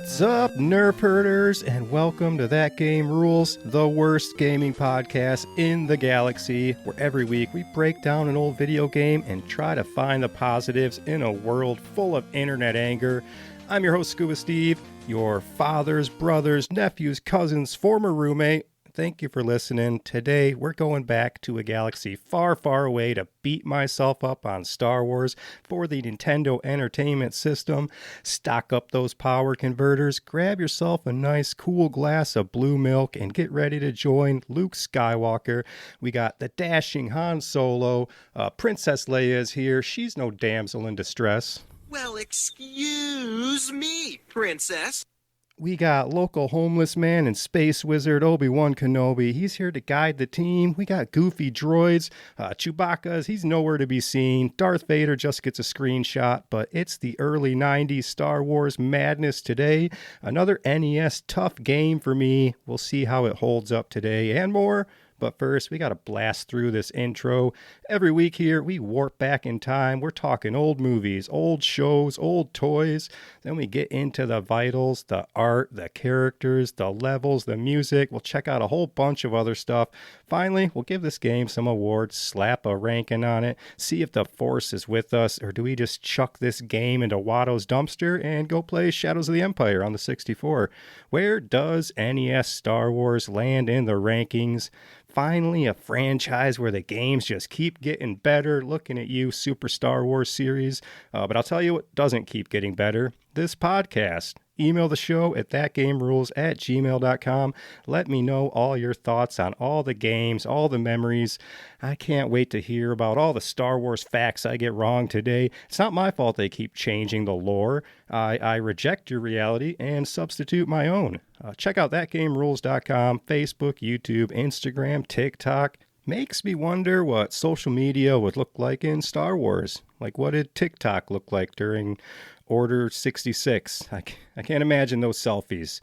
What's up, nerf herders, and welcome to That Game Rules, the worst gaming podcast in the galaxy, where every week we break down an old video game and try to find the positives in a world full of internet anger. I'm your host, Scuba Steve, your father's brother's nephew's cousin's former roommate. Thank you for listening. Today, we're going back to a galaxy far, far away to beat myself up on Star Wars for the Nintendo Entertainment System. Stock up those power converters, grab yourself a nice cool glass of blue milk, and get ready to join Luke Skywalker. We got the dashing Han Solo. Princess Leia is here. She's no damsel in distress. Well, excuse me, princess. We got local homeless man and space wizard Obi-Wan Kenobi. He's here to guide the team. We got goofy droids. Chewbacca's, he's nowhere to be seen. Darth Vader just gets a screenshot, but it's the early 90s Star Wars madness today. Another NES tough game for me. We'll see how it holds up today and more. But first, we got to blast through this intro. Every week here, we warp back in time. We're talking old movies, old shows, old toys. Then we get into the vitals, the art, the characters, the levels, the music. We'll check out a whole bunch of other stuff. Finally, we'll give this game some awards, slap a ranking on it, see if the Force is with us, or do we just chuck this game into Watto's dumpster and go play Shadows of the Empire on the 64? Where does NES Star Wars land in the rankings? Finally, a franchise where the games just keep getting better. Looking at you, Super Star Wars series. But I'll tell you what doesn't keep getting better. This podcast. Email the show at thatgamerules@gmail.com. Let me know all your thoughts on all the games, all the memories. I can't wait to hear about all the Star Wars facts I get wrong today. It's not my fault they keep changing the lore. I reject your reality and substitute my own. Check out thatgamerules.com, Facebook, YouTube, Instagram, TikTok. Makes me wonder what social media would look like in Star Wars. Like, what did TikTok look like during Order 66? I can't imagine those selfies.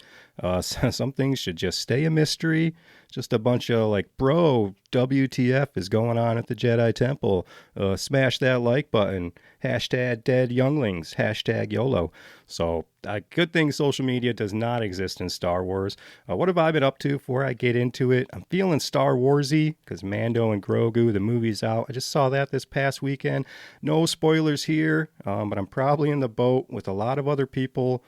Some things should just stay a mystery. Just a bunch of like, bro, WTF is going on at the Jedi Temple. Smash that like button. Hashtag dead younglings. Hashtag YOLO. So, good thing social media does not exist in Star Wars. What have I been up to before I get into it? I'm feeling Star Warsy because Mando and Grogu, the movie's out. I just saw that this past weekend. No spoilers here, but I'm probably in the boat with a lot of other people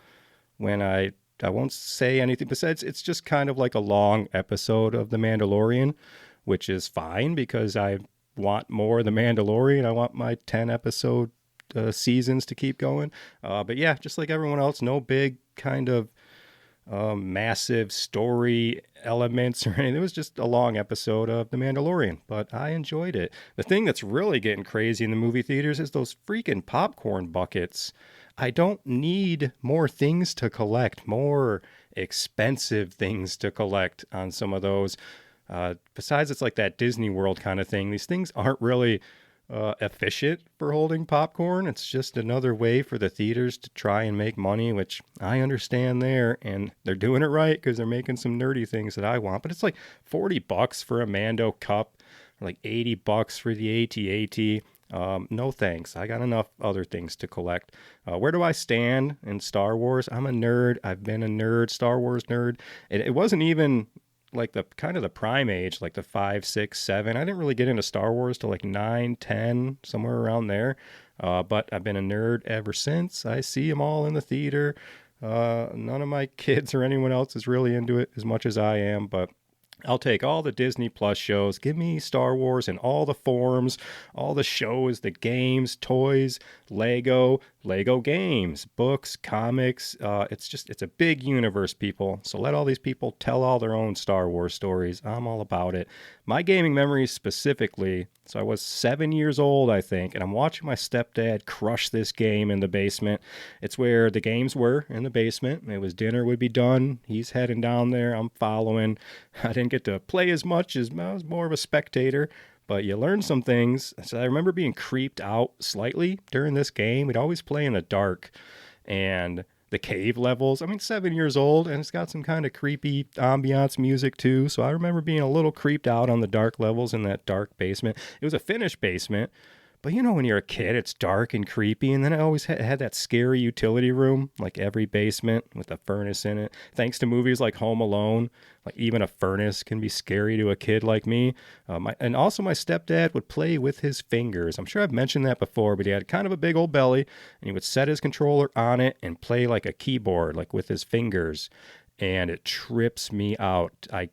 when I won't say anything besides it's just kind of like a long episode of The Mandalorian, which is fine because I want more of The Mandalorian. I want my 10 episode seasons to keep going. But yeah, just like everyone else, no big kind of massive story elements or anything. It was just a long episode of The Mandalorian, but I enjoyed it. The thing that's really getting crazy in the movie theaters is those freaking popcorn buckets. I don't need more things to collect, more expensive things to collect on some of those. Besides, it's like that Disney World kind of thing. These things aren't really efficient for holding popcorn. It's just another way for the theaters to try and make money, which I understand there, and they're doing it right because they're making some nerdy things that I want. But it's like $40 for a Mando cup, or like $80 for the AT-AT. No thanks. I got enough other things to collect. Where do I stand in Star Wars? I'm a nerd. I've been a nerd, Star Wars nerd. It wasn't even like the kind of the prime age, like the 5, 6, 7. I didn't really get into Star Wars till like 9, 10, somewhere around there. But I've been a nerd ever since. I see them all in the theater. None of my kids or anyone else is really into it as much as I am, but I'll take all the Disney Plus shows. Give me Star Wars in all the forms, all the shows, the games, toys, Lego games, books, comics. It's a big universe, people. So let all these people tell all their own Star Wars stories. I'm all about it. My gaming memories specifically, so I was 7 years old, I think, and I'm watching my stepdad crush this game in the basement. It's where the games were, in the basement. It was dinner would be done. He's heading down there. I'm following. I didn't get to play as much as I was more of a spectator, but you learn some things. So I remember being creeped out slightly during this game. We'd always play in the dark, and the cave levels. I mean, 7 years old, and it's got some kind of creepy ambiance music too. So I remember being a little creeped out on the dark levels in that dark basement. It was a finished basement, But you know, when you're a kid, it's dark and creepy. And then I always had that scary utility room, like every basement with a furnace in it. Thanks to movies like Home Alone, like even a furnace can be scary to a kid like me. And also my stepdad would play with his fingers. I'm sure I've mentioned that before, but he had kind of a big old belly and he would set his controller on it and play like a keyboard, like with his fingers. And it trips me out. I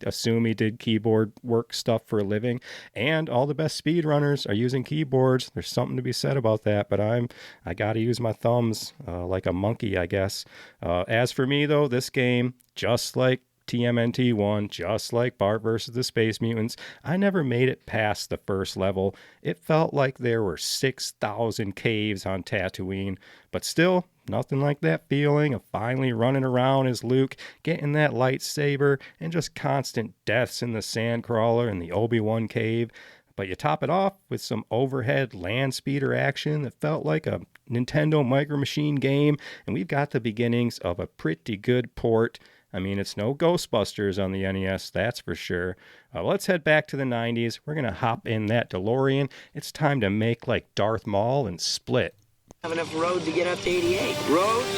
assume he did keyboard work stuff for a living, and all the best speedrunners are using keyboards. There's something to be said about that, but I got to use my thumbs like a monkey, I guess. As for me, though, this game, just like TMNT 1, just like Bart versus the Space Mutants, I never made it past the first level. It felt like there were 6,000 caves on Tatooine, but still, nothing like that feeling of finally running around as Luke, getting that lightsaber, and just constant deaths in the Sandcrawler and the Obi-Wan cave. But you top it off with some overhead land speeder action that felt like a Nintendo Micro Machine game, and we've got the beginnings of a pretty good port. I mean, it's no Ghostbusters on the NES, that's for sure. Let's head back to the 90s. We're going to hop in that DeLorean. It's time to make like Darth Maul and Split. Have enough road to get up to 88. Roads?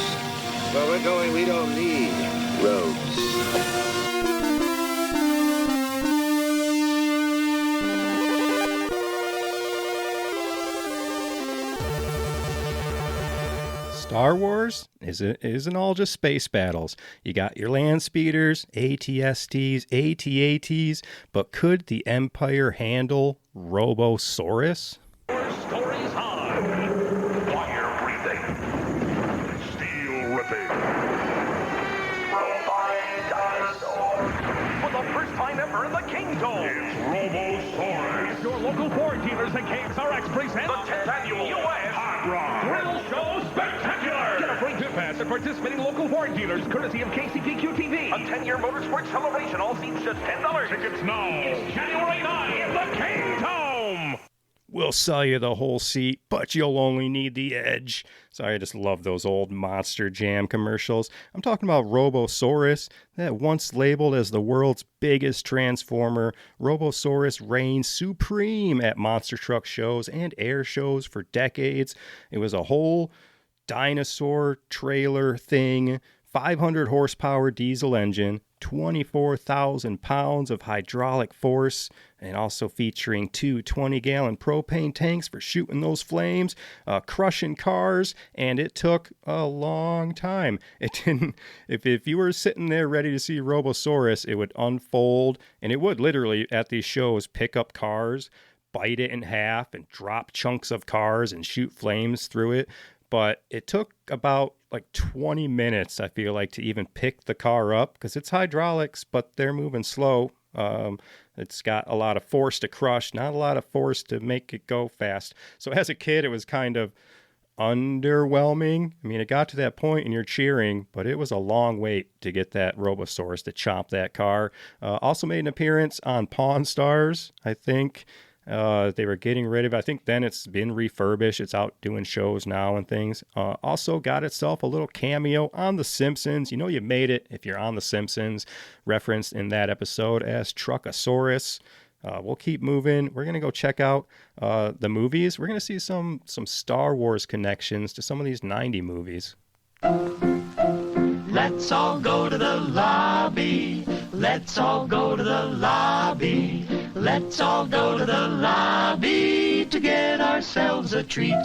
Where we're going, we don't need roads. Star Wars isn't all just space battles. You got your land speeders, ATSTs, AT-ATs, but could the Empire handle Robosaurus? Stories high. Fire breathing. Steel ripping. Robotic dinosaur. For the first time ever in the Kingdom. It's Robosaurus. Your local Ford dealers and KXRX present the 10th annual U.S. Hot Rod Thrill Show Spectacular. Get a free pit pass at participating local Ford dealers, courtesy of KCPQ TV. A 10-year motorsports celebration. All seats just $10. Tickets now. It's January 9 in the Kingdom. We'll sell you the whole seat, but you'll only need the edge. Sorry, I just love those old Monster Jam commercials. I'm talking about Robosaurus, that once labeled as the world's biggest transformer. Robosaurus reigned supreme at monster truck shows and air shows for decades. It was a whole dinosaur trailer thing, 500 horsepower diesel engine, 24,000 pounds of hydraulic force, and also featuring two 20-gallon propane tanks for shooting those flames, crushing cars, and it took a long time. It didn't. If you were sitting there ready to see Robosaurus, it would unfold, and it would literally at these shows pick up cars, bite it in half, and drop chunks of cars and shoot flames through it. But it took about like 20 minutes, I feel like, to even pick the car up because it's hydraulics, but they're moving slow. It's got a lot of force to crush, not a lot of force to make it go fast. So as a kid, it was kind of underwhelming. I mean, it got to that point and you're cheering, but it was a long wait to get that Robosaurus to chomp that car. Also made an appearance on Pawn Stars, I think. They were getting rid of it. I think then it's been refurbished. It's out doing shows now and things. Also got itself a little cameo on The Simpsons. You know you made it if you're on The Simpsons. Referenced in that episode as Truckosaurus. We'll keep moving. We're going to go check out the movies. We're going to see some Star Wars connections to some of these 90 movies. Let's all go to the lobby. Let's all go to the lobby. Let's all go to the lobby to get ourselves a treat.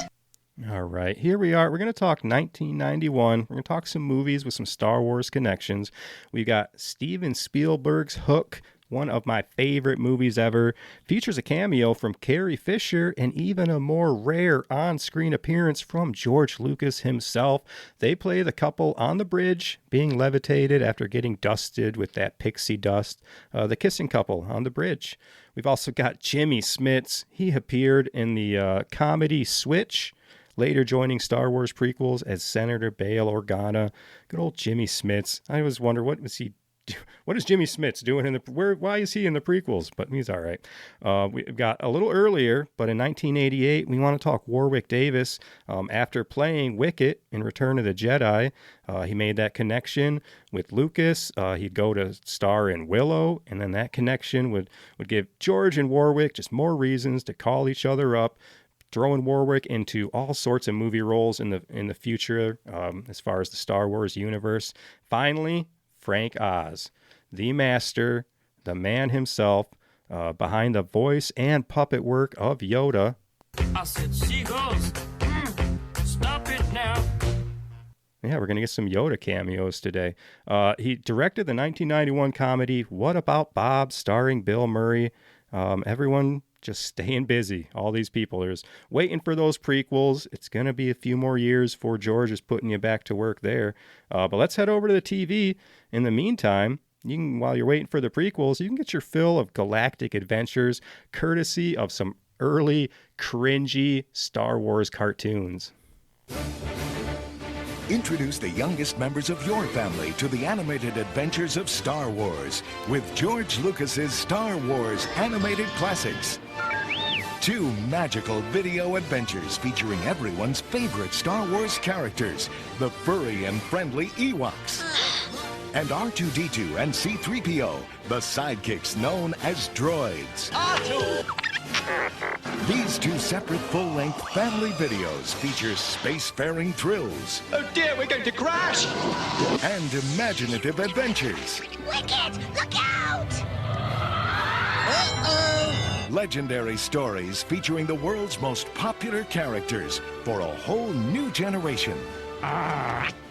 All right, here we are. We're going to talk 1991. We're going to talk some movies with some Star Wars connections. We've got Steven Spielberg's Hook, one of my favorite movies ever. Features a cameo from Carrie Fisher and even a more rare on-screen appearance from George Lucas himself. They play the couple on the bridge being levitated after getting dusted with that pixie dust. The kissing couple on the bridge. We've also got Jimmy Smits. He appeared in the comedy Switch, later joining Star Wars prequels as Senator Bail Organa. Good old Jimmy Smits. I always wonder, what was he what is Jimmy Smits doing in the why is he in the prequels? But he's all right. We've got a little earlier, but in 1988, we want to talk Warwick Davis. After playing Wicket in Return of the Jedi, he made that connection with Lucas. He'd go to star in Willow, and then that connection would give George and Warwick just more reasons to call each other up, throwing Warwick into all sorts of movie roles in the future, as far as the Star Wars universe. Finally, Frank Oz, the master, the man himself, behind the voice and puppet work of Yoda. I said, seagulls, stop it now. Yeah, we're going to get some Yoda cameos today. He directed the 1991 comedy What About Bob, starring Bill Murray. Everyone just staying busy. All these people are just waiting for those prequels. It's going to be a few more years before George is putting you back to work there. But let's head over to the TV. In the meantime, while you're waiting for the prequels, you can get your fill of galactic adventures courtesy of some early, cringy Star Wars cartoons. Introduce the youngest members of your family to the animated adventures of Star Wars with George Lucas's Star Wars Animated Classics. 2 magical video adventures featuring everyone's favorite Star Wars characters, the furry and friendly Ewoks. And R2-D2 and C-3PO, the sidekicks known as droids. These 2 separate full-length family videos feature spacefaring thrills. Oh dear, we're going to crash! And imaginative adventures. Wicket, look out! Legendary stories featuring the world's most popular characters for a whole new generation.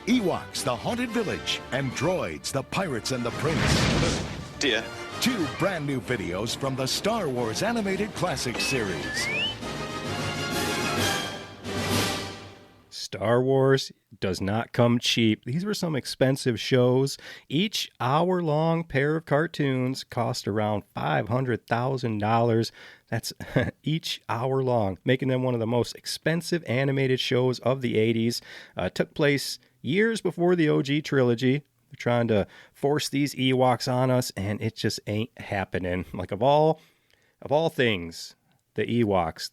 Ewoks, the Haunted Village, and Droids, the Pirates and the Prince. Dear. 2 brand new videos from the Star Wars Animated Classics series. Star Wars does not come cheap. These were some expensive shows. Each hour-long pair of cartoons cost around $500,000. That's each hour long, making them one of the most expensive animated shows of the 80s. Took place years before the OG trilogy. They're trying to force these Ewoks on us, and it just ain't happening. Like, of all things, the Ewoks,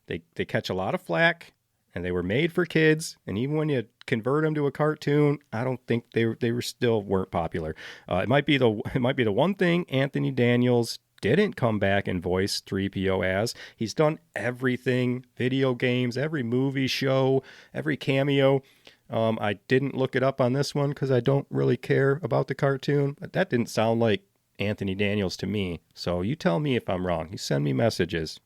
they catch a lot of flack, and they were made for kids. And even when you convert them to a cartoon, I don't think they weren't popular. It might be the one thing Anthony Daniels didn't come back and voice 3PO as. He's done everything, video games, every movie, show, every cameo. I didn't look it up on this one because I don't really care about the cartoon, but that didn't sound like Anthony Daniels to me. So you tell me if I'm wrong. You send me messages.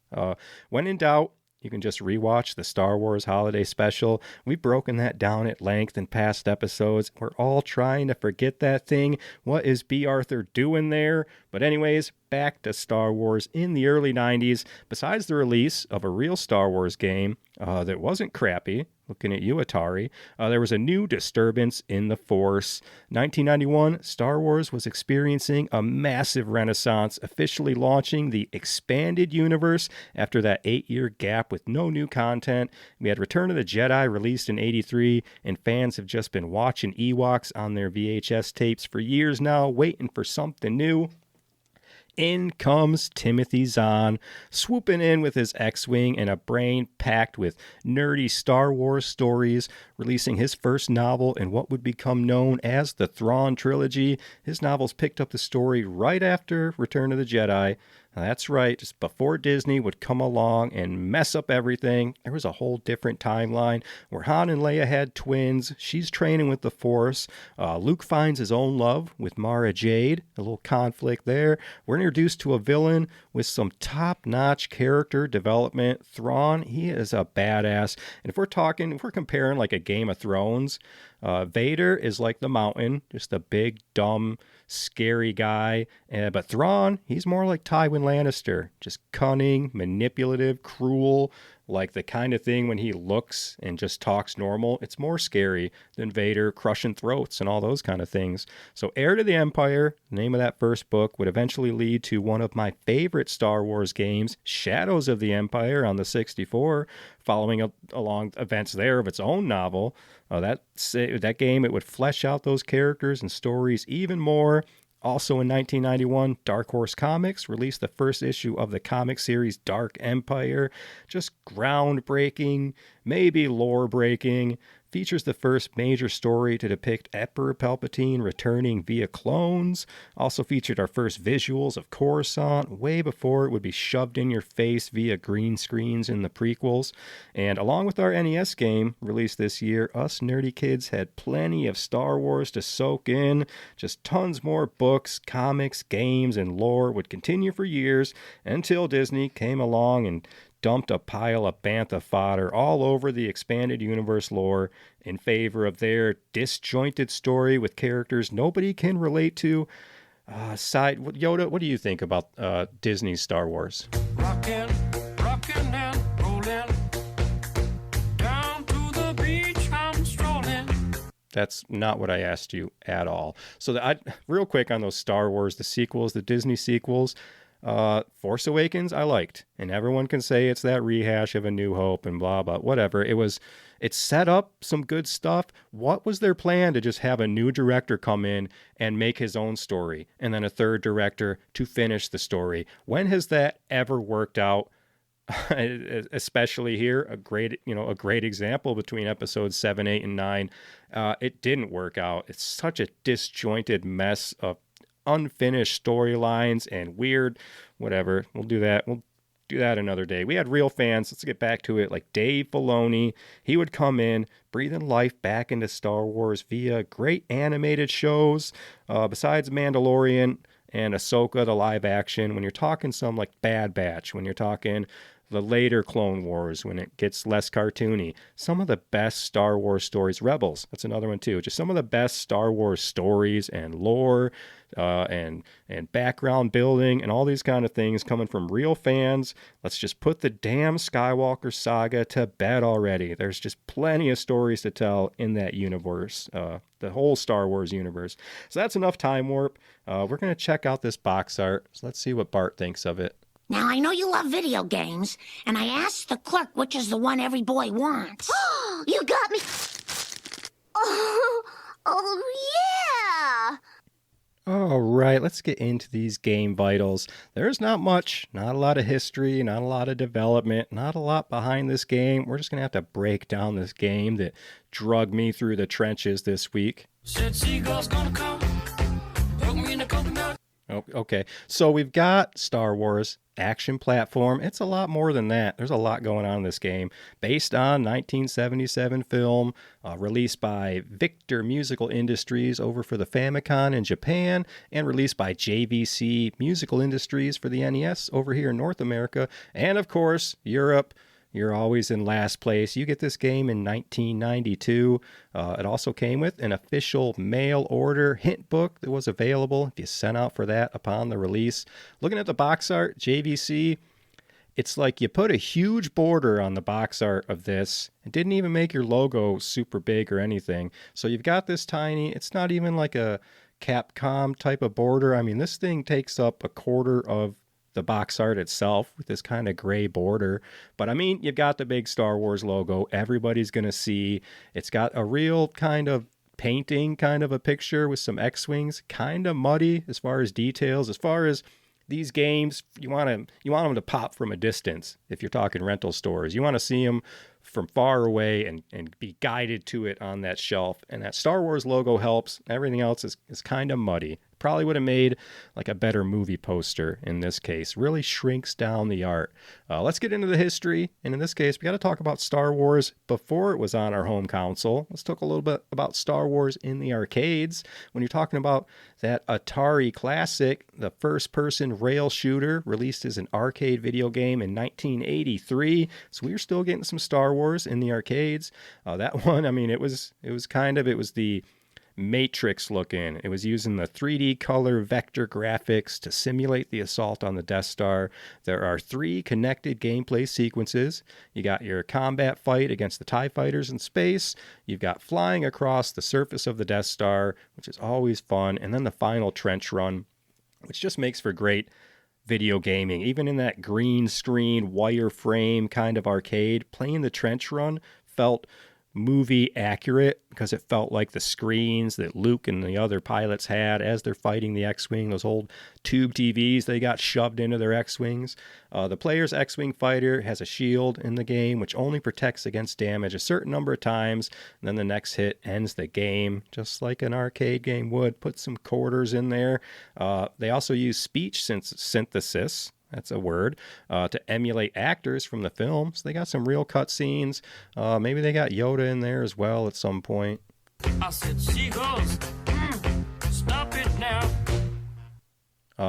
When in doubt, you can just rewatch the Star Wars Holiday Special. We've broken that down at length in past episodes. We're all trying to forget that thing. What is B. Arthur doing there? But anyways, back to Star Wars in the early 90s. Besides the release of a real Star Wars game that wasn't crappy, looking at you, Atari, there was a new disturbance in the Force. 1991, Star Wars was experiencing a massive renaissance, officially launching the expanded universe after that 8-year gap with no new content. We had Return of the Jedi released in 83, and fans have just been watching Ewoks on their VHS tapes for years now, waiting for something new. In comes Timothy Zahn, swooping in with his X-Wing and a brain packed with nerdy Star Wars stories, releasing his first novel in what would become known as the Thrawn Trilogy. His novels picked up the story right after Return of the Jedi. That's right, just before Disney would come along and mess up everything. There was a whole different timeline where Han and Leia had twins. She's training with the Force. Luke finds his own love with Mara Jade. A little conflict there. We're introduced to a villain with some top-notch character development. Thrawn, he is a badass. And if we're comparing like a Game of Thrones, Vader is like the Mountain, just a big, dumb, scary guy. But Thrawn, he's more like Tywin Lannister, just cunning, manipulative, cruel. like the kind of thing when he looks and just talks normal, it's more scary than Vader crushing throats and all those kind of things. So Heir to the Empire, the name of that first book, would eventually lead to one of my favorite Star Wars games, Shadows of the Empire on the 64, following along events there of its own novel. That game, it would flesh out those characters and stories even more. Also in 1991, Dark Horse Comics released the first issue of the comic series Dark Empire. Just groundbreaking, maybe lore-breaking. Features the first major story to depict Emperor Palpatine returning via clones. Also featured our first visuals of Coruscant way before it would be shoved in your face via green screens in the prequels. And along with our NES game released this year, us nerdy kids had plenty of Star Wars to soak in. Just tons more books, comics, games, and lore would continue for years until Disney came along and dumped a pile of bantha fodder all over the expanded universe lore in favor of their disjointed story with characters nobody can relate to. Yoda, what do you think about Disney's Star Wars? Rockin', rockin' and rollin'. Down to the beach I'm strolling. That's not what I asked you at all. So real quick on those Star Wars, the sequels, the Disney sequels, Force Awakens, I liked. And everyone can say it's that rehash of A New Hope and blah, blah, whatever. It set up some good stuff. What was their plan to just have a new director come in and make his own story and then a third director to finish the story? When has that ever worked out? Especially here, a great example between episodes 7, 8, and 9. It didn't work out. It's such a disjointed mess of unfinished storylines and weird whatever. We'll do that another day. We had real fans, let's get back to it, like Dave Filoni. He would come in breathing life back into Star Wars via great animated shows, besides Mandalorian and Ahsoka, the live action. When you're talking some like Bad Batch, when you're talking the later Clone Wars, when it gets less cartoony, some of the best Star Wars stories, Rebels, that's another one too, just some of the best Star Wars stories and lore and background building and all these kind of things coming from real fans. Let's just put the damn Skywalker saga to bed already. There's just plenty of stories to tell in that universe, the whole Star Wars universe. So that's enough time warp. We're going to check out this box art. So let's see what Bart thinks of it. Now, I know you love video games, and I asked the clerk which is the one every boy wants. You got me. Oh, yeah. All right, let's get into these game vitals. There's not much, not a lot of history, not a lot of development, not a lot behind this game. We're just going to have to break down this game that drug me through the trenches this week. Said seagull's gonna come. Put me in the coconut. Oh, okay, so we've got Star Wars action platform. It's a lot more than that. There's a lot going on in this game. Based on 1977 film, released by Victor Musical Industries over for the Famicom in Japan, and released by JVC Musical Industries for the NES over here in North America, and of course, Europe. You're always in last place. You get this game in 1992. It also came with an official mail order hint book that was available if you sent out for that upon the release. Looking at the box art, JVC, it's like you put a huge border on the box art of this. It didn't even make your logo super big or anything. So you've got this tiny, it's not even like a Capcom type of border. I mean, this thing takes up a quarter of the box art itself with this kind of gray border. But I mean, you've got the big Star Wars logo. Everybody's going to see. It's got a real kind of painting kind of a picture with some X-Wings, kind of muddy as far as details. As far as these games, you want them to pop from a distance. If you're talking rental stores, you want to see them from far away and be guided to it on that shelf. And that Star Wars logo helps. Everything else is kind of muddy. Probably would have made like a better movie poster in this case. Really shrinks down the art. Let's get into the history. And in this case, we got to talk about Star Wars before it was on our home console. Let's talk a little bit about Star Wars in the arcades. When you're talking about that Atari classic, the first-person rail shooter released as an arcade video game in 1983. So we were still getting some Star Wars in the arcades. That one, I mean, it was the Matrix looking. It was using the 3D color vector graphics to simulate the assault on the Death Star. There are 3 connected gameplay sequences. You got your combat fight against the TIE fighters in space. You've got flying across the surface of the Death Star, which is always fun. And then the final trench run, which just makes for great video gaming. Even in that green screen, wireframe kind of arcade, playing the trench run felt movie accurate because it felt like the screens that Luke and the other pilots had as they're fighting the X-Wing, those old tube TVs they got shoved into their X-Wings. The player's X-Wing fighter has a shield in the game which only protects against damage a certain number of times, and then the next hit ends the game, just like an arcade game would. Put some quarters in there. They also use speech synthesis, that's a word, to emulate actors from the film. So they got some real cutscenes. Maybe they got Yoda in there as well at some point. I said, seagulls, stop it now.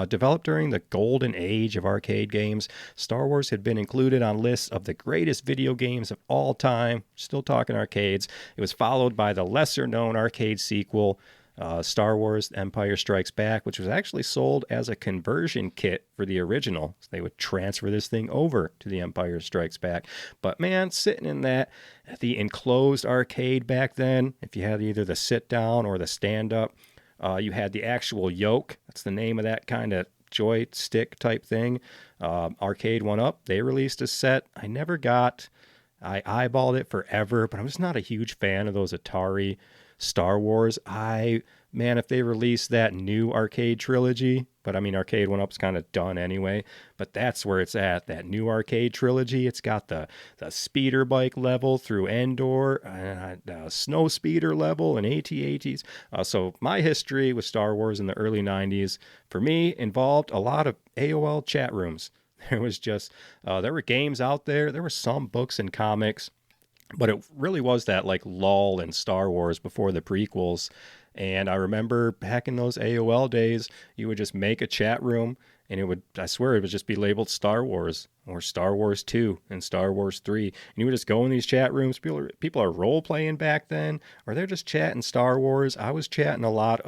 Developed during the golden age of arcade games, Star Wars had been included on lists of the greatest video games of all time. Still talking arcades. It was followed by the lesser-known arcade sequel, Star Wars Empire Strikes Back, which was actually sold as a conversion kit for the original. So they would transfer this thing over to the Empire Strikes Back. But man, sitting in the enclosed arcade back then, if you had either the sit-down or the stand-up, you had the actual yoke. That's the name of that kind of joystick type thing. Arcade One Up, they released a set. I eyeballed it forever, but I'm just not a huge fan of those Atari Star Wars. If they release that new arcade trilogy, but I mean, Arcade 1-Up's kind of done anyway, but that's where it's at, that new arcade trilogy. It's got the speeder bike level through Endor, and snow speeder level and AT-ATs. So my history with Star Wars in the early 90s, for me, involved a lot of AOL chat rooms. There was just, there were games out there, there were some books and comics, but it really was that like lull in Star Wars before the prequels. And I remember back in those AOL days, you would just make a chat room and I swear it would just be labeled Star Wars or Star Wars 2 and Star Wars 3. And you would just go in these chat rooms. People are role playing back then, or they're just chatting Star Wars. I was chatting a lot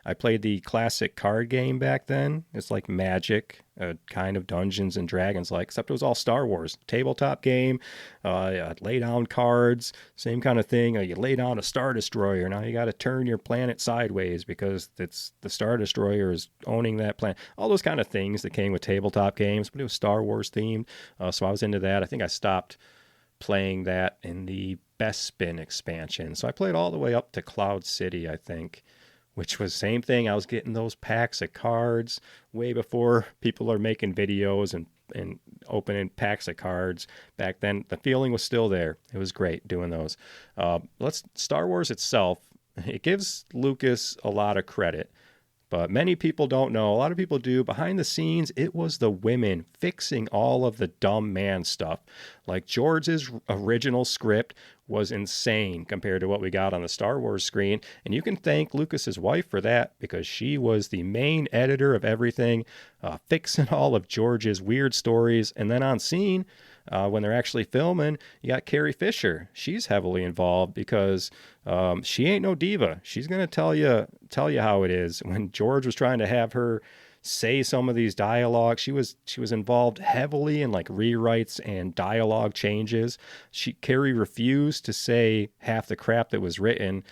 I played the classic card game back then. It's like Magic, kind of Dungeons and Dragons like, except it was all Star Wars. Tabletop game, lay down cards, same kind of thing. You lay down a Star Destroyer. Now you got to turn your planet sideways because it's the Star Destroyer is owning that planet. All those kind of things that came with tabletop games, but it was Star Wars themed. So I was into that. I think I stopped playing that in the Bespin expansion. So I played all the way up to Cloud City, I think, which was same thing. I was getting those packs of cards way before people are making videos and opening packs of cards. Back then, the feeling was still there. It was great doing those. Star Wars itself, it gives Lucas a lot of credit, but many people don't know. A lot of people do. Behind the scenes, it was the women fixing all of the dumb man stuff. Like George's original script was insane compared to what we got on the Star Wars screen. And you can thank Lucas's wife for that because she was the main editor of everything, fixing all of George's weird stories. And then on scene, when they're actually filming, you got Carrie Fisher. She's heavily involved because she ain't no diva. She's going to tell you how it is. When George was trying to have her say some of these dialogues, she was involved heavily in like rewrites and dialogue changes. Carrie refused to say half the crap that was written,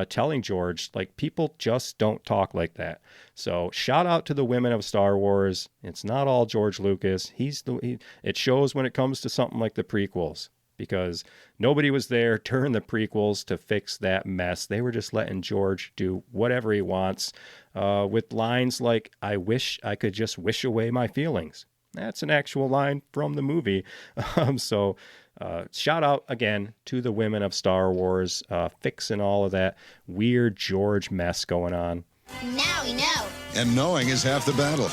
telling George, like, people just don't talk like that. So shout out to the women of Star Wars. It's not all George Lucas. It shows when it comes to something like the prequels, because nobody was there during the prequels to fix that mess. They were just letting George do whatever he wants, with lines like, "I wish I could just wish away my feelings." That's an actual line from the movie. So shout out again to the women of Star Wars, fixing all of that weird George mess going on. Now we know. And knowing is half the battle.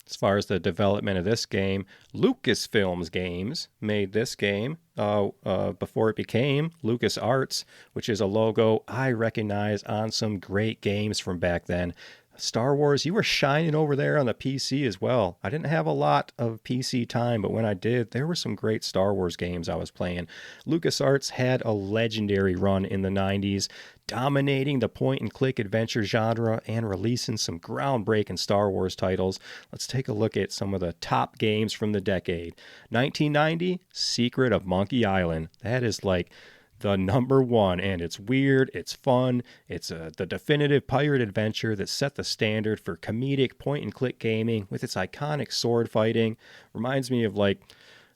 As far as the development of this game, Lucasfilms Games made this game before it became LucasArts, which is a logo I recognize on some great games from back then. Star Wars, you were shining over there on the PC as well. I didn't have a lot of PC time, but when I did, there were some great Star Wars games I was playing. LucasArts had a legendary run in the 90s, dominating the point-and-click adventure genre and releasing some groundbreaking Star Wars titles. Let's take a look at some of the top games from the decade. 1990, Secret of Monkey Island. That is like the number one, and it's weird, it's fun, it's the definitive pirate adventure that set the standard for comedic point-and-click gaming with its iconic sword fighting. Reminds me of like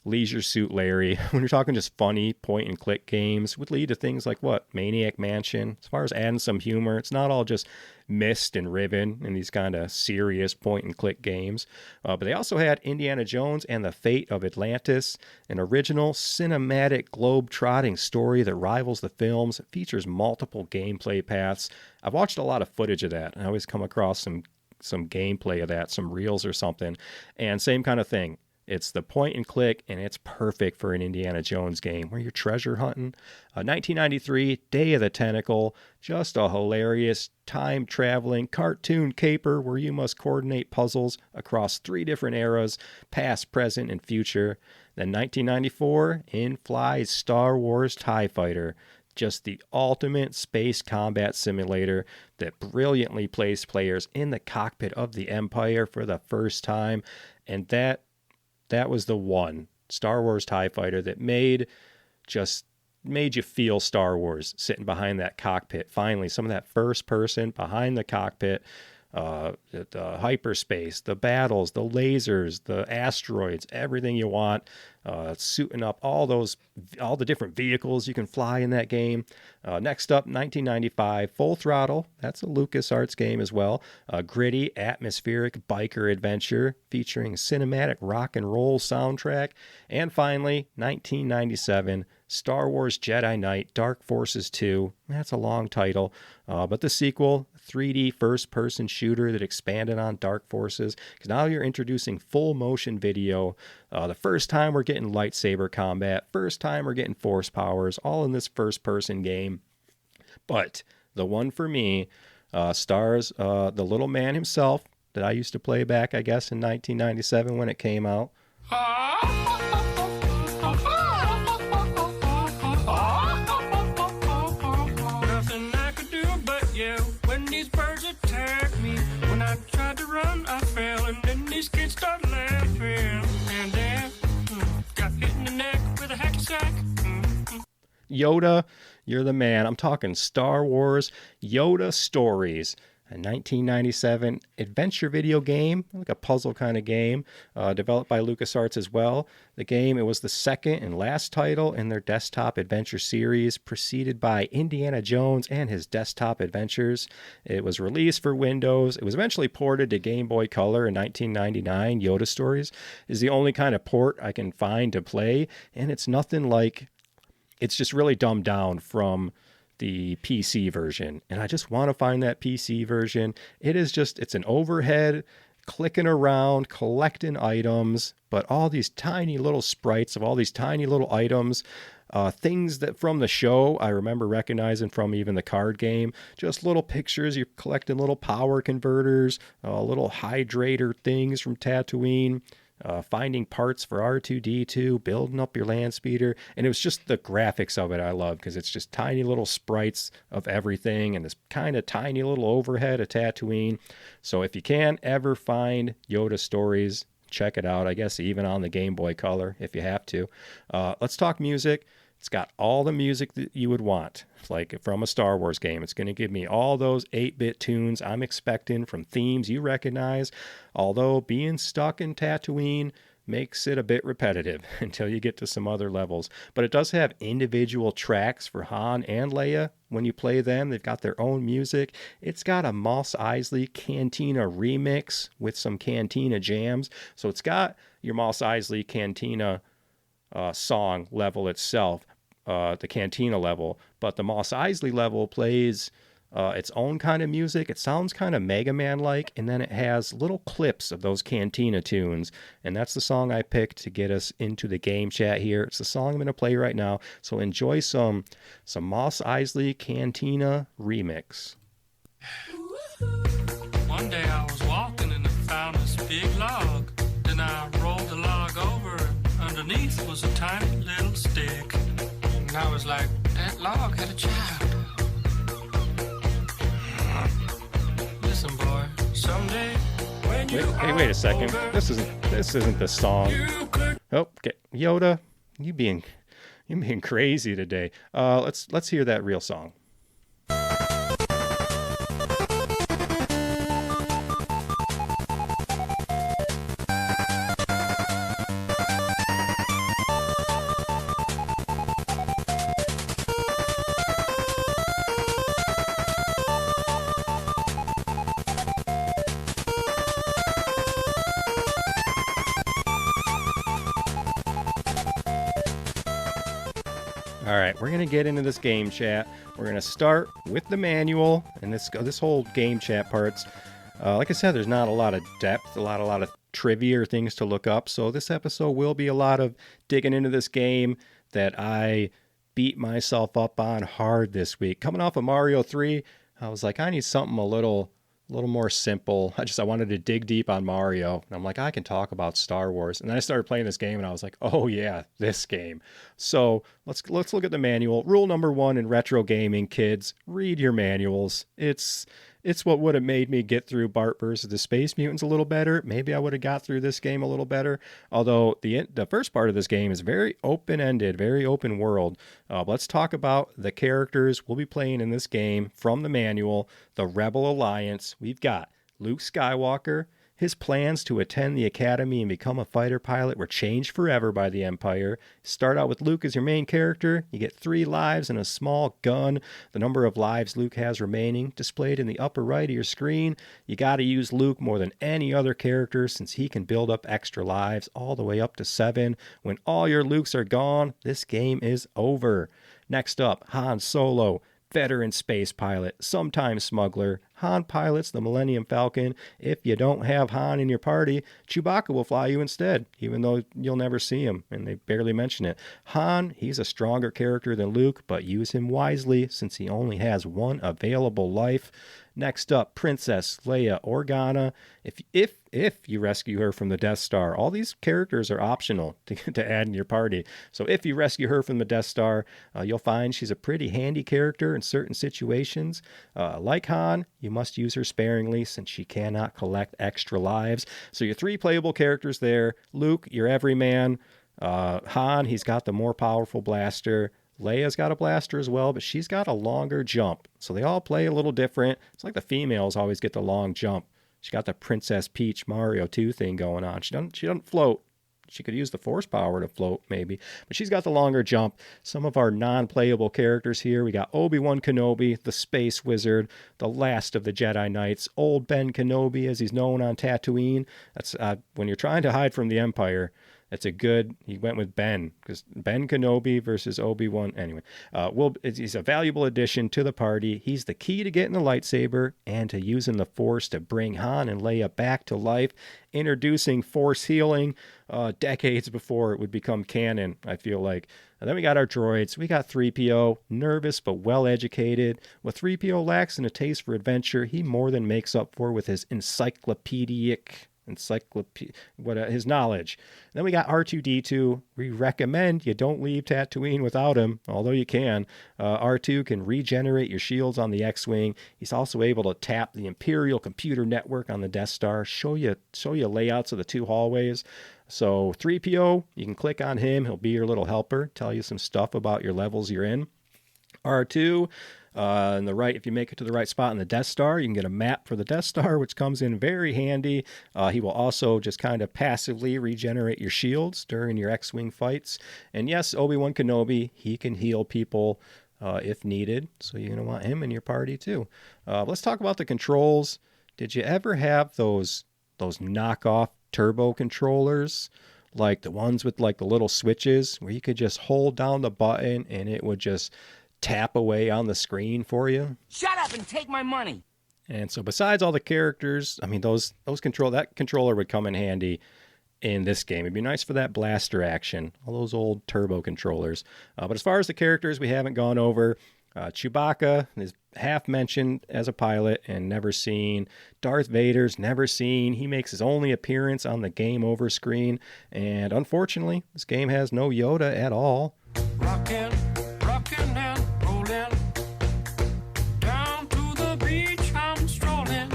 Leisure Suit Larry. When you're talking just funny point-and-click games, would lead to things like what? Maniac Mansion. As far as adding some humor, it's not all just Myst and Ribbon and these kind of serious point-and-click games. But they also had Indiana Jones and the Fate of Atlantis, an original cinematic globe-trotting story that rivals the films. It features multiple gameplay paths. I've watched a lot of footage of that, and I always come across some gameplay of that, some reels or something. And same kind of thing. It's the point and click, and it's perfect for an Indiana Jones game where you're treasure hunting. 1993, Day of the Tentacle, just a hilarious time-traveling cartoon caper where you must coordinate puzzles across 3 different eras, past, present, and future. Then 1994, in flies Star Wars TIE Fighter, just the ultimate space combat simulator that brilliantly placed players in the cockpit of the Empire for the first time, and that was the one Star Wars TIE Fighter that made you feel Star Wars sitting behind that cockpit. Finally, some of that first person behind the cockpit, the hyperspace, the battles, the lasers, the asteroids, everything you want, suiting up all the different vehicles you can fly in that game. Next up, 1995, Full Throttle. That's a LucasArts game as well. A gritty, atmospheric biker adventure featuring cinematic rock and roll soundtrack. And finally, 1997, Star Wars Jedi Knight Dark Forces 2. That's a long title, but the sequel, 3D first-person shooter that expanded on Dark Forces, because now you're introducing full motion video. The first time we're getting lightsaber combat, first time we're getting force powers, all in this first-person game. But the one for me stars the little man himself that I used to play back, I guess, in 1997 when it came out. Nothing I could do but yell when these birds attacked me. When I tried to run, I fell, and then these kids started laughing. And then got hit in the neck with a hacky sack. Yoda, you're the man. I'm talking Star Wars Yoda Stories, a 1997 adventure video game, like a puzzle kind of game, developed by LucasArts as well. The game, it was the second and last title in their desktop adventure series, preceded by Indiana Jones and his desktop adventures. It was released for Windows. It was eventually ported to Game Boy Color in 1999. Yoda Stories is the only kind of port I can find to play, and it's nothing like... It's just really dumbed down from the PC version. And I just want to find that PC version. It's an overhead, clicking around, collecting items, but all these tiny little sprites of all these tiny little items, things that from the show I remember recognizing from even the card game, just little pictures. You're collecting little power converters, little hydrator things from Tatooine, finding parts for R2-D2, building up your land speeder. And it was just the graphics of it I love, because it's just tiny little sprites of everything and this kind of tiny little overhead of Tatooine. So if you can ever find Yoda Stories, check it out. I guess even on the Game Boy Color if you have to. Let's talk music. It's got all the music that you would want, like from a Star Wars game. It's going to give me all those 8-bit tunes I'm expecting from themes you recognize, although being stuck in Tatooine makes it a bit repetitive until you get to some other levels. But it does have individual tracks for Han and Leia. When you play them, they've got their own music. It's got a Mos Eisley Cantina remix with some Cantina jams. So it's got your Mos Eisley Cantina song level itself, the Cantina level, but the Mos Eisley level plays its own kind of music. It sounds kind of Mega Man-like, and then it has little clips of those Cantina tunes, and that's the song I picked to get us into the game chat here. It's the song I'm going to play right now, so enjoy some Mos Eisley Cantina remix. One One day I was walking and I found this big log. Then I rolled the log over. Underneath was a tiny little stick. And I was like, that log had a child. Listen, boy, someday when you Hey, wait a second. This isn't the song. Oh, okay. Yoda, you being crazy today. Let's hear that real song. All right, we're going to get into this game chat. We're going to start with the manual, and this whole game chat part's, like I said, there's not a lot of depth, a lot of trivia or things to look up. So this episode will be a lot of digging into this game that I beat myself up on hard this week. Coming off of Mario 3, I was like, I need something a little more simple. I wanted to dig deep on Mario. And I'm like, I can talk about Star Wars. And then I started playing this game and I was like, oh yeah, this game. So let's look at the manual. Rule number 1 in retro gaming, kids, read your manuals. It's what would have made me get through Bart vs. the Space Mutants a little better. Maybe I would have got through this game a little better. Although the first part of this game is very open-ended, very open world. Let's talk about the characters we'll be playing in this game from the manual. The Rebel Alliance. We've got Luke Skywalker. His plans to attend the academy and become a fighter pilot were changed forever by the Empire. Start out with Luke as your main character. You get 3 lives and a small gun. The number of lives Luke has remaining displayed in the upper right of your screen. You got to use Luke more than any other character since he can build up extra lives all the way up to 7. When all your Lukes are gone, this game is over. Next up, Han Solo. Veteran space pilot, sometimes smuggler. Han pilots the Millennium Falcon. If you don't have Han in your party, Chewbacca will fly you instead, even though you'll never see him, and they barely mention it. Han, he's a stronger character than Luke, but use him wisely since he only has 1 available life. Next up, Princess Leia Organa. If you rescue her from the Death Star, all these characters are optional to add in your party. So if you rescue her from the Death Star, you'll find she's a pretty handy character in certain situations. Like Han, you must use her sparingly since she cannot collect extra lives. So your 3 playable characters there. Luke, your everyman. Han, he's got the more powerful blaster. Leia's got a blaster as well, but she's got a longer jump. So they all play a little different. It's like the females always get the long jump. She got the Princess Peach Mario 2 thing going on. She doesn't float. She could use the force power to float maybe, but she's got the longer jump. Some of our non-playable characters here. We got Obi-Wan Kenobi, the space wizard, the last of the Jedi Knights, old Ben Kenobi as he's known on Tatooine. That's when you're trying to hide from the Empire. He went with Ben, because Ben Kenobi versus Obi-Wan. Anyway, he's a valuable addition to the party. He's the key to getting the lightsaber and to using the Force to bring Han and Leia back to life, introducing Force healing decades before it would become canon, I feel like. And then we got our droids. We got 3PO, nervous but well-educated. What 3PO lacks in a taste for adventure, he more than makes up for with his his knowledge. Then we got R2-D2. We recommend you don't leave Tatooine without him, although you can. R2 can regenerate your shields on the X-Wing. He's also able to tap the Imperial computer network on the Death Star, show you layouts of the 2 hallways. So 3PO, you can click on him. He'll be your little helper, tell you some stuff about your levels you're in. R2, on the right, if you make it to the right spot in the Death Star, you can get a map for the Death Star, which comes in very handy. He will also just kind of passively regenerate your shields during your X-Wing fights. And yes, Obi-Wan Kenobi, he can heal people if needed, so you're going to want him in your party too. Let's talk about the controls. Did you ever have those knockoff turbo controllers? Like the ones with like the little switches where you could just hold down the button and it would just tap away on the screen for you. Shut up and take my money. And so besides all the characters, I mean, that controller would come in handy in this game. It'd be nice for that blaster action, all those old turbo controllers. But as far as the characters we haven't gone over, Chewbacca is half mentioned as a pilot and never seen. Darth Vader's never seen. He makes his only appearance on the game over screen. And unfortunately, this game has no Yoda at all. Rockin', rockin' and rollin'. Down to the beach I'm strolling.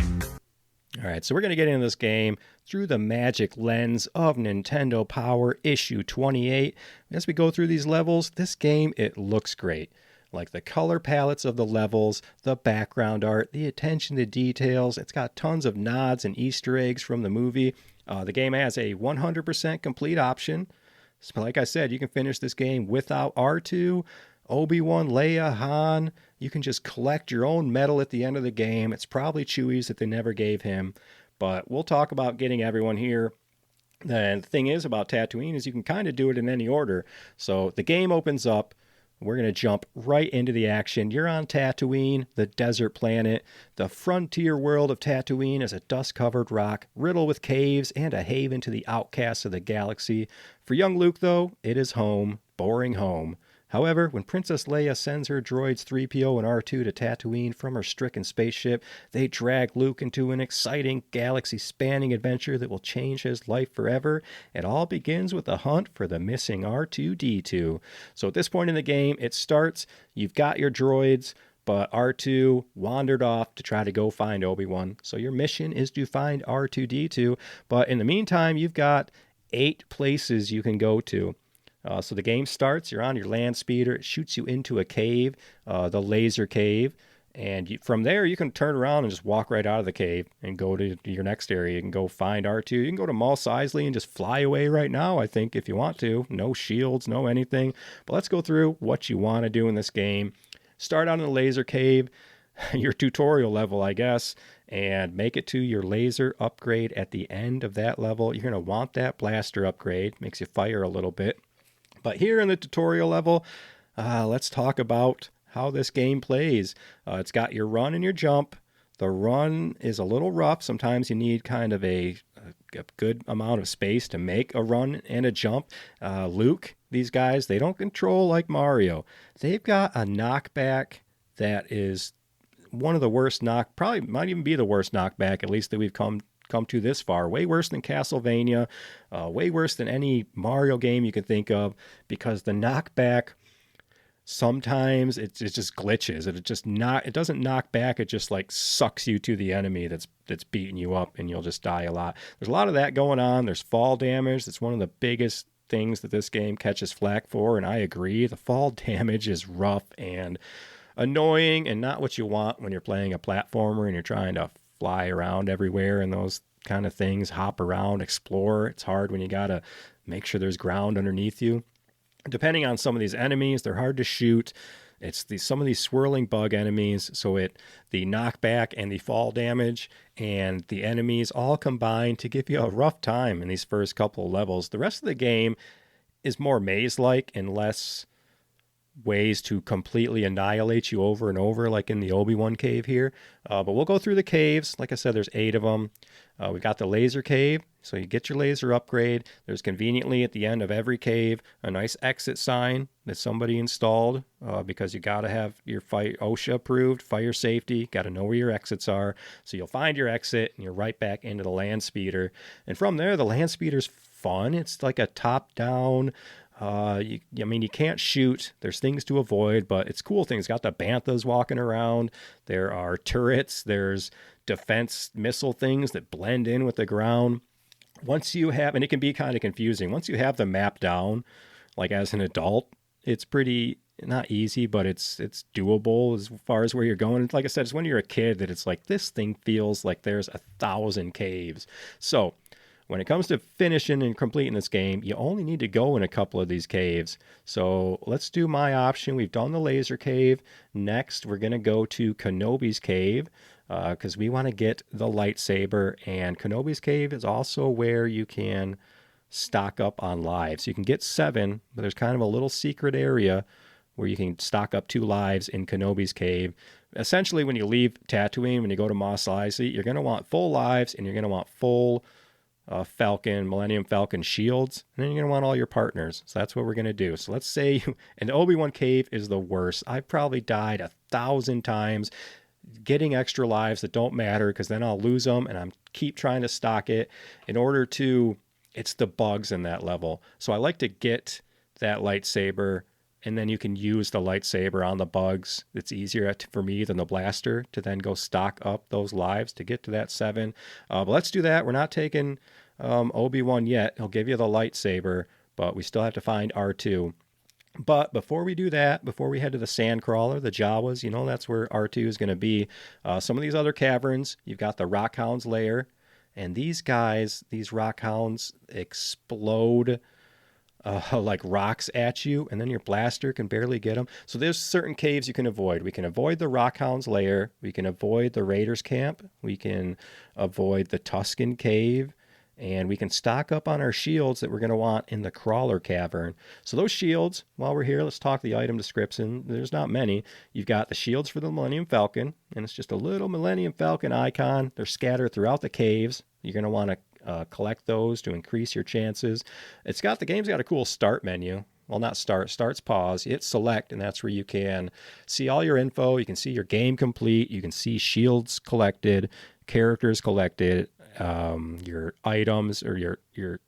All right, so we're going to get into this game through the magic lens of Nintendo Power Issue 28. As we go through these levels, this game, it looks great. Like the color palettes of the levels, the background art, the attention to details. It's got tons of nods and Easter eggs from the movie. The game has a 100% complete option. So like I said, you can finish this game without R2, Obi-Wan, Leia, Han. You can just collect your own medal at the end of the game. It's probably Chewie's that they never gave him. But we'll talk about getting everyone here. And the thing is about Tatooine is you can kind of do it in any order. So the game opens up. We're going to jump right into the action. You're on Tatooine, the desert planet. The frontier world of Tatooine is a dust-covered rock, riddled with caves and a haven to the outcasts of the galaxy. For young Luke, though, it is home, boring home. However, when Princess Leia sends her droids 3PO and R2 to Tatooine from her stricken spaceship, they drag Luke into an exciting, galaxy-spanning adventure that will change his life forever. It all begins with a hunt for the missing R2-D2. So at this point in the game, it starts, you've got your droids, but R2 wandered off to try to go find Obi-Wan. So your mission is to find R2-D2, but in the meantime, you've got 8 places you can go to. So the game starts, you're on your land speeder, it shoots you into a cave, the laser cave, and from there you can turn around and just walk right out of the cave and go to your next area. You can go find R2, you can go to Mos Eisley and just fly away right now, I think, if you want to. No shields, no anything. But let's go through what you want to do in this game. Start out in the laser cave, your tutorial level, I guess, and make it to your laser upgrade at the end of that level. You're going to want that blaster upgrade, makes you fire a little bit. But here in the tutorial level, let's talk about how this game plays. It's got your run and your jump. The run is a little rough. Sometimes you need kind of a good amount of space to make a run and a jump. Luke, these guys, they don't control like Mario. They've got a knockback that is one of the worst probably might even be the worst knockback, at least that we've come to this far. Way worse than Castlevania, way worse than any Mario game you can think of, because the knockback, sometimes it just glitches. It doesn't knock back, it just like sucks you to the enemy that's beating you up, and you'll just die a lot. There's a lot of that going on. There's fall damage. That's one of the biggest things that this game catches flack for, and I agree. The fall damage is rough and annoying and not what you want when you're playing a platformer and you're trying to fly around everywhere and those kind of things, hop around, explore. It's hard when you gotta make sure there's ground underneath you. Depending on some of these enemies, they're hard to shoot. It's some of these swirling bug enemies, so the knockback and the fall damage and the enemies all combine to give you a rough time in these first couple of levels. The rest of the game is more maze-like and less ways to completely annihilate you over and over, like in the Obi-Wan cave here. But we'll go through the caves. Like I said, there's 8 of them. We got the laser cave, so you get your laser upgrade. There's conveniently at the end of every cave a nice exit sign that somebody installed, because you got to have your OSHA approved, fire safety, got to know where your exits are. So you'll find your exit and you're right back into the land speeder. And from there, the land speeder's fun. It's like a top-down. You can't shoot. There's things to avoid, but it's cool things. Got the banthas walking around. There are turrets. There's defense missile things that blend in with the ground. Once you have, and it can be kind of confusing, once you have the map down, like as an adult, it's pretty, not easy, but it's doable as far as where you're going. Like I said, it's when you're a kid that it's like, this thing feels like there's 1,000 caves. So when it comes to finishing and completing this game, you only need to go in a couple of these caves. So let's do my option. We've done the laser cave. Next, we're going to go to Kenobi's cave, because we want to get the lightsaber. And Kenobi's cave is also where you can stock up on lives. You can get 7, but there's kind of a little secret area where you can stock up 2 lives in Kenobi's cave. Essentially, when you leave Tatooine, when you go to Mos Eisley, you're going to want full lives and you're going to want full Millennium Falcon shields, and then you're going to want all your partners. So that's what we're going to do. So let's say, and the Obi-Wan cave is the worst. I've probably died 1,000 times getting extra lives that don't matter, because then I'll lose them, and I'm keep trying to stock it in order to, it's the bugs in that level. So I like to get that lightsaber, and then you can use the lightsaber on the bugs. It's easier for me than the blaster to then go stock up those lives to get to that 7. But let's do that. We're not taking Obi-Wan yet. He'll give you the lightsaber, but we still have to find R2. But before we do that, before we head to the Sandcrawler, the Jawas, that's where R2 is going to be. Some of these other caverns, you've got the Rockhound's lair, and these guys, these Rockhounds explode like rocks at you, and then your blaster can barely get them. So there's certain caves you can avoid. We can avoid the Rockhound's lair. We can avoid the Raiders camp. We can avoid the Tusken cave. And we can stock up on our shields that we're going to want in the Crawler Cavern. So those shields, while we're here, let's talk the item description. There's not many. You've got the shields for the Millennium Falcon, and it's just a little Millennium Falcon icon. They're scattered throughout the caves. You're going to want to collect those to increase your chances. The game's got a cool start menu. Well, not start. Start's pause. You hit select, and that's where you can see all your info. You can see your game complete. You can see shields collected, characters collected, your items or your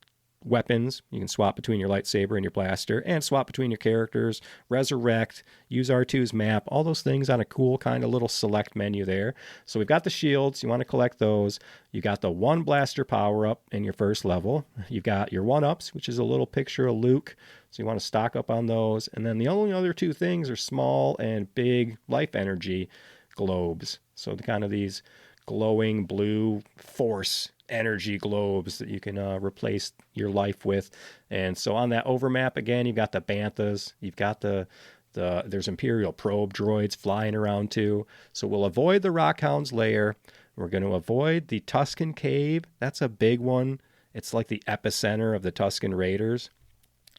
weapons. You can swap between your lightsaber and your blaster, and swap between your characters, resurrect, use R2's map, all those things on a cool kind of little select menu there. So we've got the shields. You want to collect those. You got the 1 blaster power up in your first level. You've got your 1-ups, which is a little picture of Luke. So you want to stock up on those. And then the only other 2 things are small and big life energy globes. So these glowing blue force energy globes that you can replace your life with. And so on that overmap, again, you've got the banthas, you've got there's Imperial probe droids flying around too. So we'll avoid the Rockhound's lair. We're going to avoid the Tusken cave. That's a big one. It's like the epicenter of the Tusken Raiders.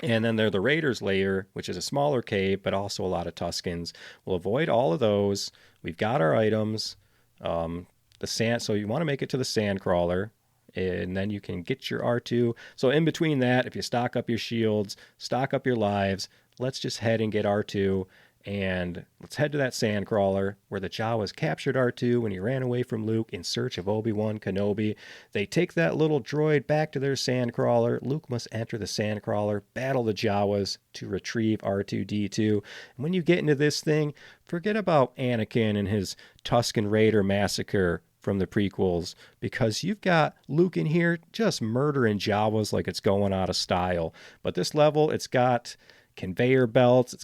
And then there's the Raiders' lair, which is a smaller cave, but also a lot of Tuskens. We'll avoid all of those. We've got our items. So you want to make it to the Sandcrawler, and then you can get your R2. So in between that, if you stock up your shields, stock up your lives, let's just head and get R2, and let's head to that Sandcrawler where the Jawas captured R2 when he ran away from Luke in search of Obi-Wan Kenobi. They take that little droid back to their Sandcrawler. Luke must enter the Sandcrawler, battle the Jawas to retrieve R2-D2. And when you get into this thing, forget about Anakin and his Tusken Raider massacre from the prequels, because you've got Luke in here just murdering Jawas like it's going out of style. But this level, it's got conveyor belts,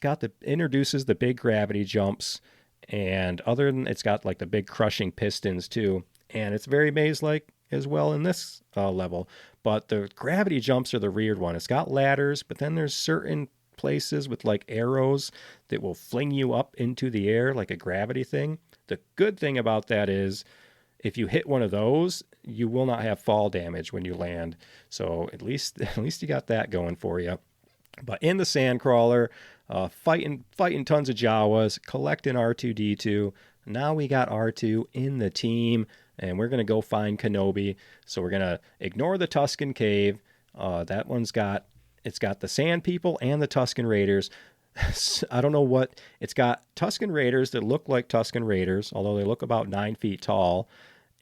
introduces the big gravity jumps, and it's got like the big crushing pistons too, and it's very maze-like as well in this level. But the gravity jumps are the weird one. It's got ladders, but then there's certain places with like arrows that will fling you up into the air like a gravity thing. The good thing about that is if you hit one of those, you will not have fall damage when you land. So at least you got that going for you. But in the Sandcrawler, fighting tons of Jawas, collecting R2-D2. Now we got R2 in the team, and we're going to go find Kenobi. So we're going to ignore the Tusken Cave. That one's got the Sand People and the Tusken Raiders. I don't know what. It's got Tusken Raiders that look like Tusken Raiders, although they look about 9 feet tall.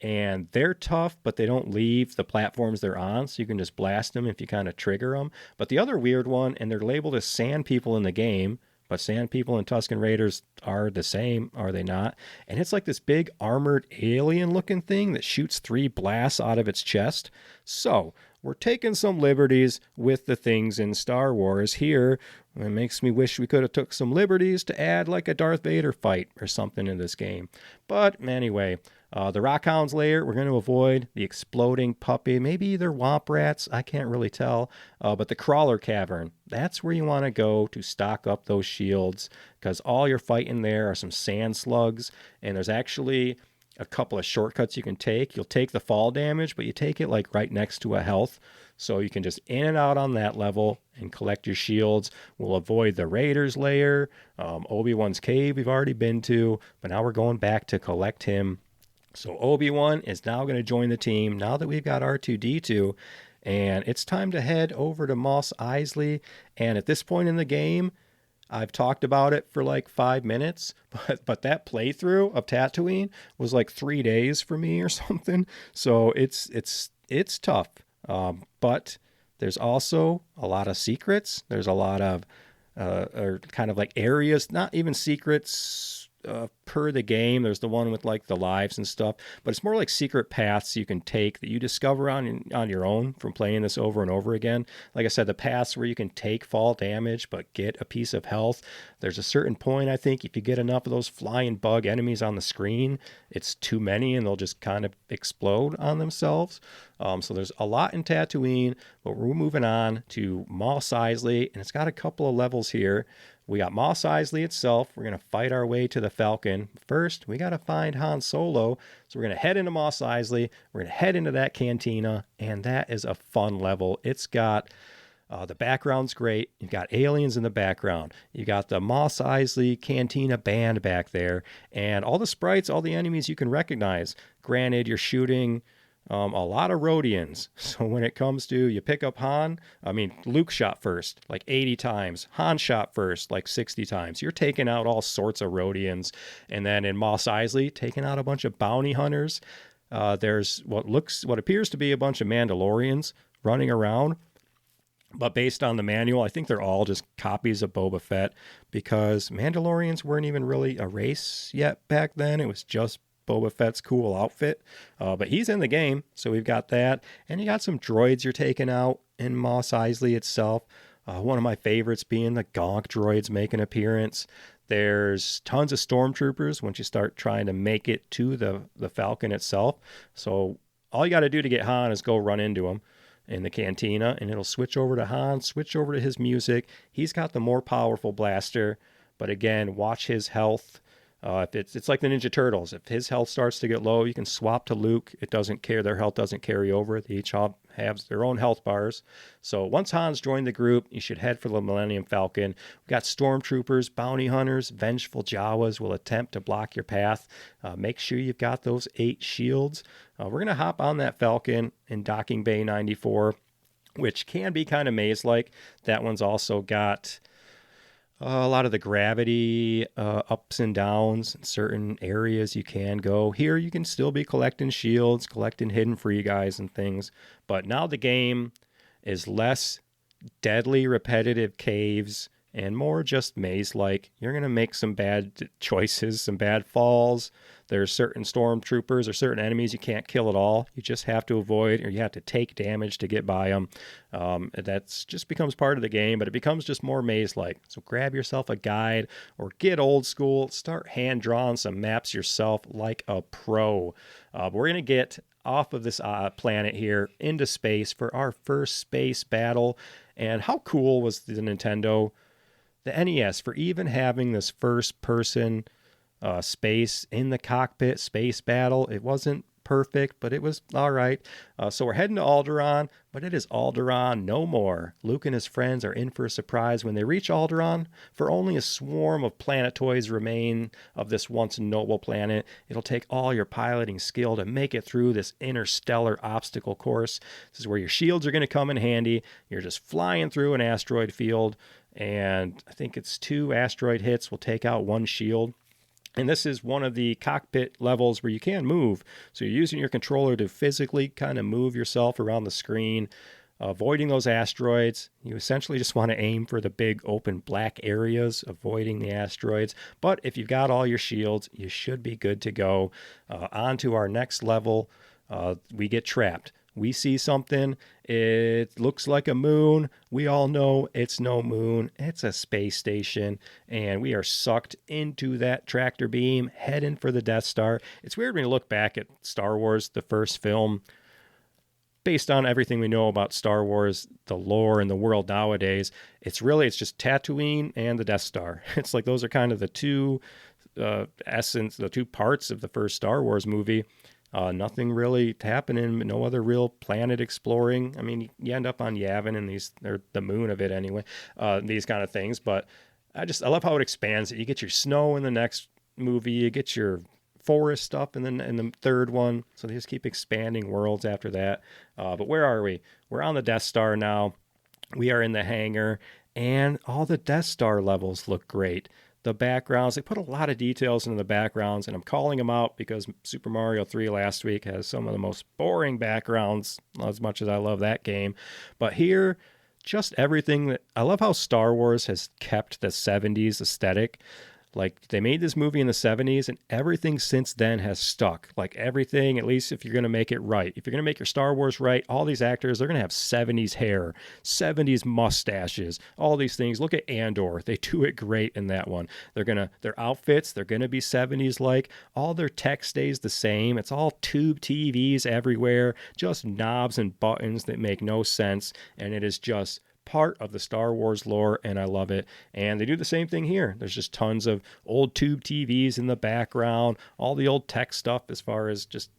And they're tough, but they don't leave the platforms they're on, so you can just blast them if you kind of trigger them. But the other weird one, and they're labeled as Sand People in the game, but Sand People and Tusken Raiders are the same, are they not? And it's like this big armored alien-looking thing that shoots 3 blasts out of its chest. So we're taking some liberties with the things in Star Wars here. It makes me wish we could have took some liberties to add like a Darth Vader fight or something in this game. But anyway, the Rockhound's lair, we're going to avoid the exploding puppy. Maybe they're womp rats. I can't really tell. But the Crawler Cavern, that's where you want to go to stock up those shields, because all you're fighting there are some sand slugs, and there's actually a couple of shortcuts you can take. You'll take the fall damage, but you take it like right next to a health. So you can just in and out on that level and collect your shields. We'll avoid the Raiders' lair. Obi-Wan's cave we've already been to, but now we're going back to collect him So Obi-Wan is now going to join the team now that we've got R2-D2, and it's time to head over to Mos Eisley. And at this point in the game, I've talked about it for like 5 minutes, but that playthrough of Tatooine was like 3 days for me or something. So it's tough, but there's also a lot of secrets. There's a lot of or kind of like areas, not even secrets per the game. There's the one with like the lives and stuff, but it's more like secret paths you can take that you discover on your own from playing this over and over again. Like I said, the paths where you can take fall damage but get a piece of health. There's a certain point, I think, if you get enough of those flying bug enemies on the screen, it's too many and they'll just kind of explode on themselves. So there's a lot in Tatooine, but we're moving on to Mos Eisley, and it's got a couple of levels here. We got Mos Eisley itself. We're going to fight our way to the Falcon. First, we got to find Han Solo. So we're going to head into Mos Eisley. We're going to head into that cantina, and that is a fun level. It's got the background's great. You've got aliens in the background. You got the Mos Eisley Cantina band back there, and all the sprites, all the enemies you can recognize. Granted, you're shooting a lot of Rhodians. So when it comes to, you pick up Han, Luke shot first like 80 times. Han shot first like 60 times. You're taking out all sorts of Rhodians. And then in Mos Eisley, taking out a bunch of bounty hunters. There's what appears to be a bunch of Mandalorians running around. But based on the manual, I think they're all just copies of Boba Fett, because Mandalorians weren't even really a race yet back then. It was just Boba Fett's cool outfit, but he's in the game, so we've got that. And you got some droids you're taking out in Mos Eisley itself. One of my favorites being the Gonk droids make an appearance. There's tons of stormtroopers once you start trying to make it to the Falcon itself. So all you got to do to get Han is go run into him in the cantina, and it'll switch over to Han, switch over to his music. He's got the more powerful blaster, but again, watch his health. If it's like the Ninja Turtles. If his health starts to get low, you can swap to Luke. It doesn't care. Their health doesn't carry over. They each have their own health bars. So once Han's joined the group, you should head for the Millennium Falcon. We've got stormtroopers, bounty hunters, vengeful Jawas will attempt to block your path. Make sure you've got those 8 shields. We're going to hop on that Falcon in Docking Bay 94, which can be kind of maze-like. That one's also got a lot of the gravity ups and downs in certain areas you can go. Here you can still be collecting shields, collecting hidden free guys and things. But now the game is less deadly repetitive caves and more just maze-like. You're going to make some bad choices, some bad falls. There's certain stormtroopers or certain enemies you can't kill at all. You just have to avoid, or you have to take damage to get by them. That's just becomes part of the game, but it becomes just more maze-like. So grab yourself a guide or get old school. Start hand-drawing some maps yourself like a pro. But we're going to get off of this planet here into space for our first space battle. And how cool was the Nintendo, the NES, for even having this first-person space in the cockpit space battle? It wasn't perfect, but it was all right. So we're heading to Alderaan, but it is Alderaan no more. Luke and his friends are in for a surprise when they reach Alderaan, for only a swarm of planetoids remain of this once noble planet. It'll take all your piloting skill to make it through this interstellar obstacle course. This is where your shields are going to come in handy. You're just flying through an asteroid field, and I think it's 2 asteroid hits will take out 1 shield. And this is one of the cockpit levels where you can move. So you're using your controller to physically kind of move yourself around the screen, avoiding those asteroids. You essentially just want to aim for the big open black areas, avoiding the asteroids. But if you've got all your shields, you should be good to go. On to our next level, we get trapped. We see something, it looks like a moon. We all know it's no moon. It's a space station, and we are sucked into that tractor beam, heading for the Death Star. It's weird when you look back at Star Wars, the first film, based on everything we know about Star Wars, the lore and the world nowadays. It's just Tatooine and the Death Star. It's like those are kind of the two the two parts of the first Star Wars movie. Nothing really happening, no other real planet exploring. I mean, you end up on Yavin and or the moon of it anyway, these kind of things. But I love how it expands it. You get your snow in the next movie, you get your forest stuff in the third one. So they just keep expanding worlds after that. But where are we? We're on the Death Star now. We are in the hangar, and all the Death Star levels look great. The backgrounds, they put a lot of details into the backgrounds, and I'm calling them out because Super Mario 3 last week has some of the most boring backgrounds, as much as I love that game. But here, just everything I love how Star Wars has kept the 70s aesthetic. Like, they made this movie in the 70s, and everything since then has stuck. Like, everything, at least if you're going to make it right. If you're going to make your Star Wars right, all these actors, they're going to have 70s hair, 70s mustaches, all these things. Look at Andor. They do it great in that one. Their outfits, they're going to be 70s-like. All their tech stays the same. It's all tube TVs everywhere, just knobs and buttons that make no sense, and it is just part of the Star Wars lore, and I love it. And they do the same thing here. There's just tons of old tube TVs in the background, all the old tech stuff as far as just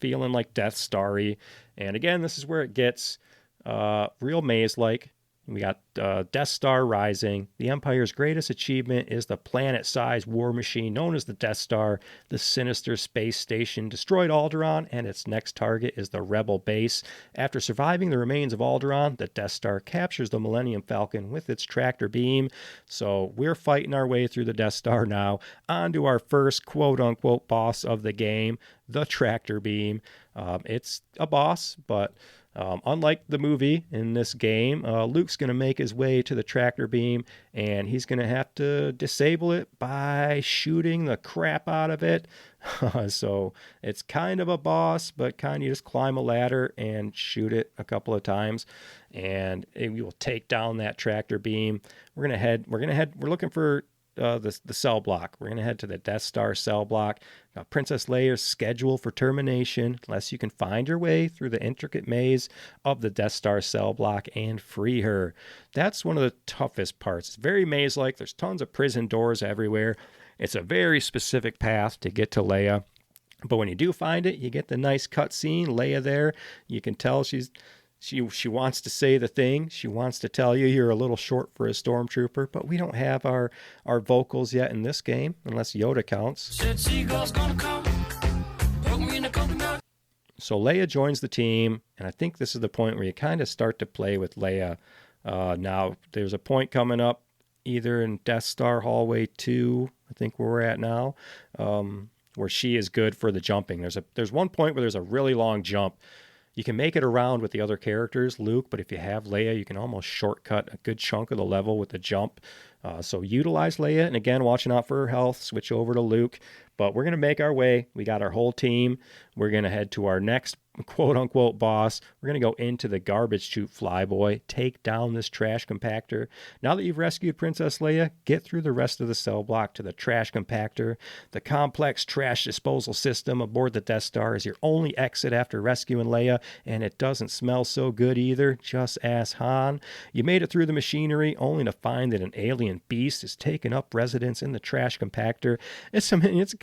feeling like Death Starry. And again, this is where it gets real maze-like. We got Death Star rising. The Empire's greatest achievement is the planet-sized war machine known as the Death Star. The sinister space station destroyed Alderaan, and its next target is the Rebel base. After surviving the remains of Alderaan, the Death Star captures the Millennium Falcon with its tractor beam. So we're fighting our way through the Death Star now, onto our first quote-unquote boss of the game, the tractor beam. It's a boss, but unlike the movie in this game, Luke's going to make his way to the tractor beam, and he's going to have to disable it by shooting the crap out of it. So it's kind of a boss, but kind of you just climb a ladder and shoot it a couple of times, and we will take down that tractor beam. We're looking for the cell block. We're going to head to the Death Star cell block. Princess Leia's schedule for termination, unless you can find your way through the intricate maze of the Death Star cell block and free her. That's one of the toughest parts. It's very maze-like. There's tons of prison doors everywhere. It's a very specific path to get to Leia. But when you do find it, you get the nice cutscene. Leia there, you can tell she wants to say the thing. She wants to tell you you're a little short for a stormtrooper, but we don't have our vocals yet in this game, unless Yoda counts. Said seagull's gonna come, poke me in the coconut. So Leia joins the team, and I think this is the point where you kind of start to play with Leia. Now, there's a point coming up, either in Death Star Hallway 2, I think where we're at now, where she is good for the jumping. There's one point where there's a really long jump. You can make it around with the other characters, Luke, but if you have Leia, you can almost shortcut a good chunk of the level with the jump. So utilize Leia, and again, watching out for her health, switch over to Luke. But we're going to make our way. We got our whole team. We're going to head to our next quote-unquote boss. We're going to go into the garbage chute flyboy, take down this trash compactor. Now that you've rescued Princess Leia, get through the rest of the cell block to the trash compactor. The complex trash disposal system aboard the Death Star is your only exit after rescuing Leia, and it doesn't smell so good either. Just ask Han. You made it through the machinery only to find that an alien beast has taken up residence in the trash compactor. It's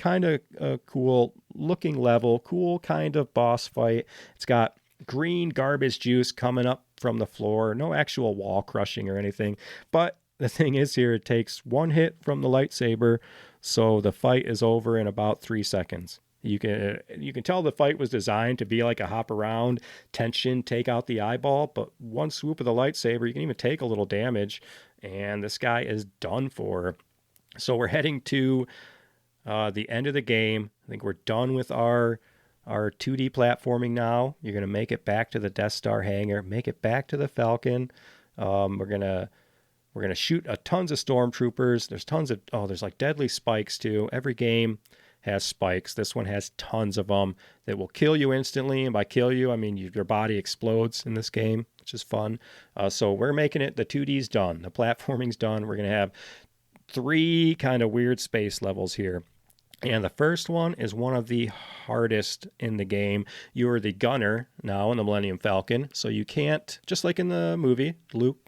kind of a cool looking level, cool kind of boss fight. It's got green garbage juice coming up from the floor, no actual wall crushing or anything. But the thing is here, it takes one hit from the lightsaber, so the fight is over in about 3 seconds. You can tell the fight was designed to be like a hop around, tension, take out the eyeball, but one swoop of the lightsaber, you can even take a little damage, and this guy is done for. So we're heading to the end of the game. I think we're done with our 2D platforming now. You're going to make it back to the Death Star hangar, make it back to the Falcon. We're gonna shoot tons of stormtroopers. There's like deadly spikes too. Every game has spikes. This one has tons of them that will kill you instantly. And by kill you, I mean your body explodes in this game, which is fun. So we're making it. The 2D's done. The platforming's done. We're going to have 3 kind of weird space levels here. And the first one is one of the hardest in the game. You are the gunner now in the Millennium Falcon, so you can't, just like in the movie, Luke,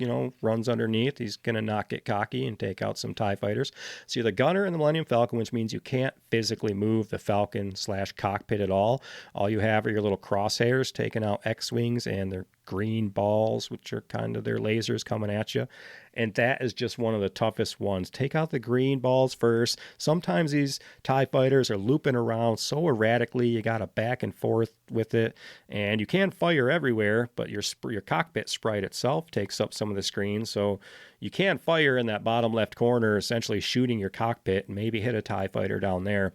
runs underneath. He's going to not get cocky and take out some TIE fighters. So you're the gunner in the Millennium Falcon, which means you can't physically move the Falcon/cockpit at all. All you have are your little crosshairs taking out X-Wings, and they're green balls, which are kind of their lasers coming at you. And that is just one of the toughest ones. Take out the green balls first. Sometimes these TIE fighters are looping around so erratically, you got to back and forth with it. And you can fire everywhere, but your cockpit sprite itself takes up some of the screen. So you can fire in that bottom left corner, essentially shooting your cockpit and maybe hit a TIE fighter down there.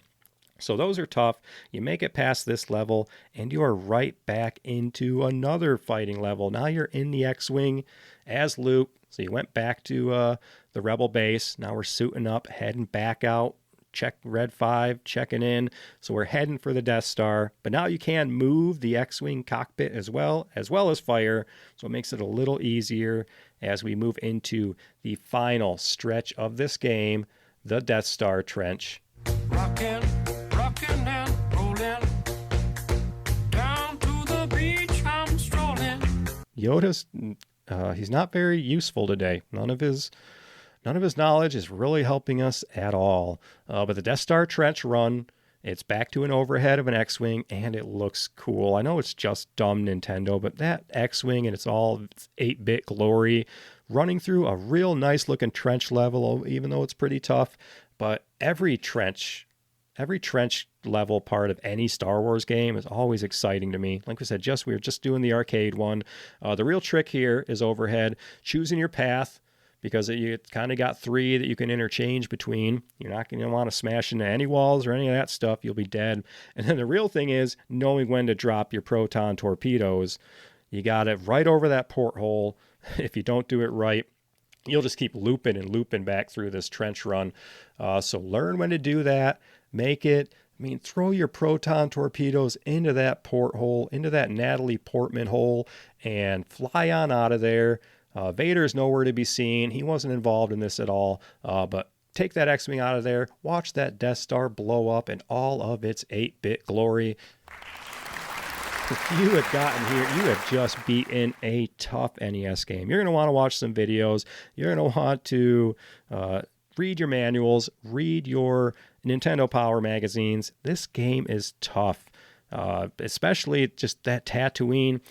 So those are tough. You make it past this level, and you are right back into another fighting level. Now you're in the X-Wing as Luke. So you went back to the Rebel base. Now we're suiting up, heading back out. Check Red 5, checking in. So we're heading for the Death Star. But now you can move the X-Wing cockpit as well as fire. So it makes it a little easier as we move into the final stretch of this game, the Death Star Trench. Rockin', rockin' and rollin'. Down to the beach I'm strolling. Yoda's he's not very useful today. None of his knowledge is really helping us at all. But the Death Star Trench run, it's back to an overhead of an X-Wing, and it looks cool. I know it's just dumb Nintendo, but that X-Wing and it's all 8-bit glory running through a real nice looking trench level, even though it's pretty tough. But every trench level part of any Star Wars game is always exciting to me. Like I said, we were just doing the arcade one. The real trick here is overhead, choosing your path, because you kind of got 3 that you can interchange between. You're not going to want to smash into any walls or any of that stuff. You'll be dead. And then the real thing is knowing when to drop your proton torpedoes. You got it right over that porthole. If you don't do it right, you'll just keep looping and looping back through this trench run. So learn when to do that. Make it. Throw your proton torpedoes into that porthole, into that Natalie Portman hole, and fly on out of there. Vader's nowhere to be seen. He wasn't involved in this at all. But take that X-Wing out of there. Watch that Death Star blow up in all of its 8-bit glory. If you had gotten here, you had just beaten a tough NES game. You're going to want to watch some videos. You're going to want to read your manuals, read your Nintendo Power magazines. This game is tough, especially just that Tatooine.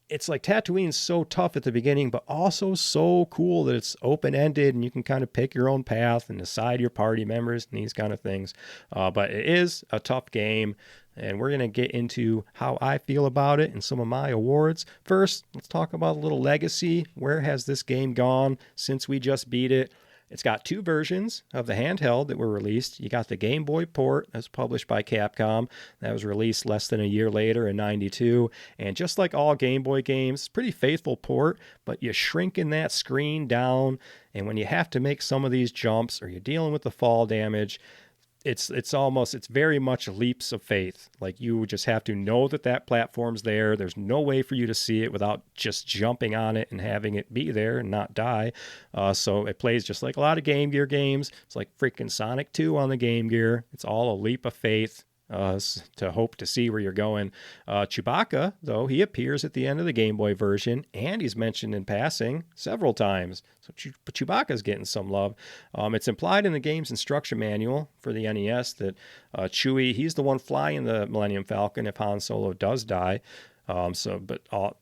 It's like Tatooine's so tough at the beginning, but also so cool that it's open-ended and you can kind of pick your own path and decide your party members and these kind of things. But it is a tough game, and we're going to get into how I feel about it and some of my awards. First, let's talk about a little legacy. Where has this game gone since we just beat it? It's got 2 versions of the handheld that were released. You got the Game Boy port that's published by Capcom. That was released less than a year later in 92. And just like all Game Boy games, pretty faithful port, but you're shrinking that screen down. And when you have to make some of these jumps or you're dealing with the fall damage, it's very much leaps of faith. Like you just have to know that platform's there. There's no way for you to see it without just jumping on it and having it be there and not die. So it plays just like a lot of Game Gear games. It's like freaking Sonic 2 on the Game Gear. It's all a leap of faith to hope to see where you're going. Chewbacca, though, he appears at the end of the Game Boy version, and he's mentioned in passing several times. So Chewbacca's getting some love. It's implied in the game's instruction manual for the NES that Chewie, he's the one flying the Millennium Falcon if Han Solo does die.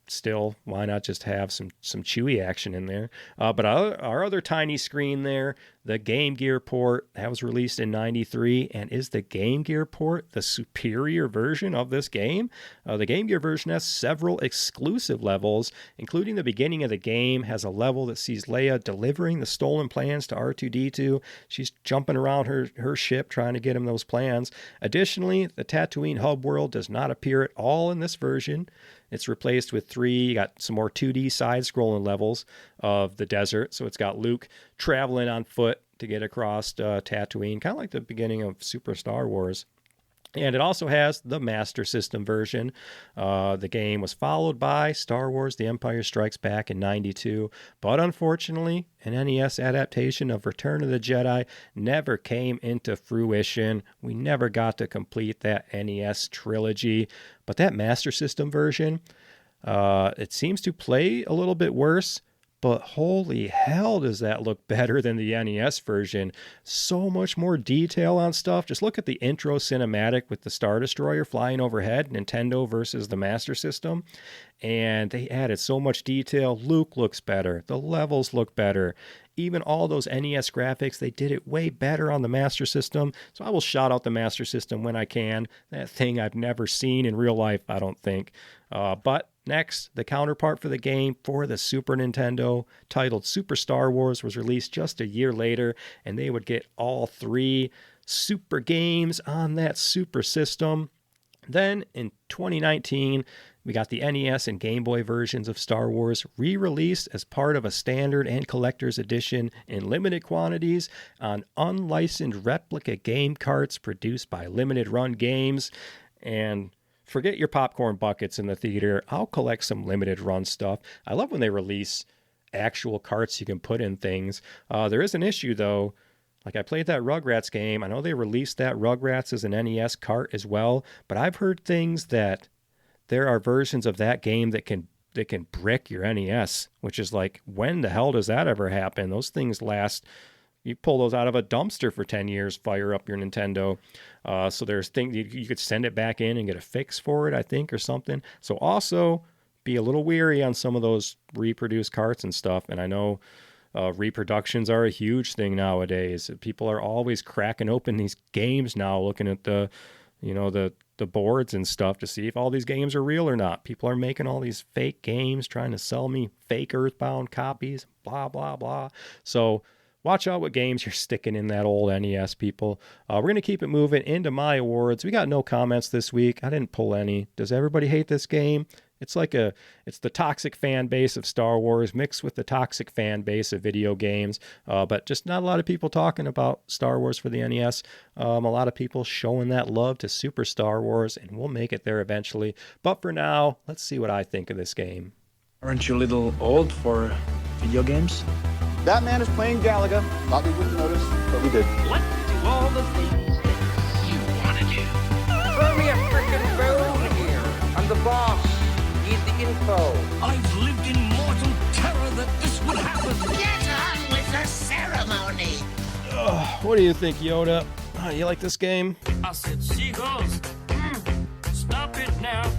Still, why not just have some Chewie action in there? But our other tiny screen there, the Game Gear port, that was released in 93, and is the Game Gear port the superior version of this game? The Game Gear version has several exclusive levels, including the beginning of the game has a level that sees Leia delivering the stolen plans to R2-D2. She's jumping around her ship trying to get him those plans. Additionally, the Tatooine hub world does not appear at all in this version. It's replaced with 3. You got some more 2D side-scrolling levels of the desert. So it's got Luke traveling on foot to get across Tatooine, kind of like the beginning of Super Star Wars. And it also has the Master System version. The game was followed by Star Wars The Empire Strikes Back in 92. But unfortunately, an NES adaptation of Return of the Jedi never came into fruition. We never got to complete that NES trilogy. But that Master System version, it seems to play a little bit worse, but holy hell does that look better than the NES version. So much more detail on stuff. Just look at the intro cinematic with the Star Destroyer flying overhead, Nintendo versus the Master System. And they added so much detail. Luke looks better. The levels look better. Even all those NES graphics, they did it way better on the Master System. So I will shout out the Master System when I can. That thing I've never seen in real life, I don't think. But next, the counterpart for the game for the Super Nintendo, titled Super Star Wars, was released just a year later, and they would get all 3 Super games on that Super System. Then in 2019, we got the NES and Game Boy versions of Star Wars re-released as part of a standard and collector's edition in limited quantities on unlicensed replica game carts produced by Limited Run Games. And forget your popcorn buckets in the theater. I'll collect some limited run stuff. I love when they release actual carts you can put in things. There is an issue, though. Like, I played that Rugrats game. I know they released that Rugrats as an NES cart as well, but I've heard things that there are versions of that game that can brick your NES, which is like, when the hell does that ever happen? Those things last. You pull those out of a dumpster for 10 years, fire up your Nintendo. So there's things you could send it back in and get a fix for it, I think, or something. So also be a little weary on some of those reproduced carts and stuff. And I know reproductions are a huge thing nowadays. People are always cracking open these games now, looking at the boards and stuff to see if all these games are real or not. People are making all these fake games, trying to sell me fake Earthbound copies, blah, blah, blah. So watch out what games you're sticking in that old NES, people. We're going to keep it moving into my awards. We got no comments this week. I didn't pull any. Does everybody hate this game? It's the toxic fan base of Star Wars mixed with the toxic fan base of video games, but just not a lot of people talking about Star Wars for the NES. A lot of people showing that love to Super Star Wars, and we'll make it there eventually. But for now, let's see what I think of this game. Aren't you a little old for video games? That man is playing Galaga. Thought we wouldn't notice, but we did. Let's do all the things that you want to do. Throw me a frickin' bone here. I'm the boss. Need the info. I've lived in mortal terror that this would happen. Get on with the ceremony. What do you think, Yoda? You like this game? I said seagulls. Stop it now.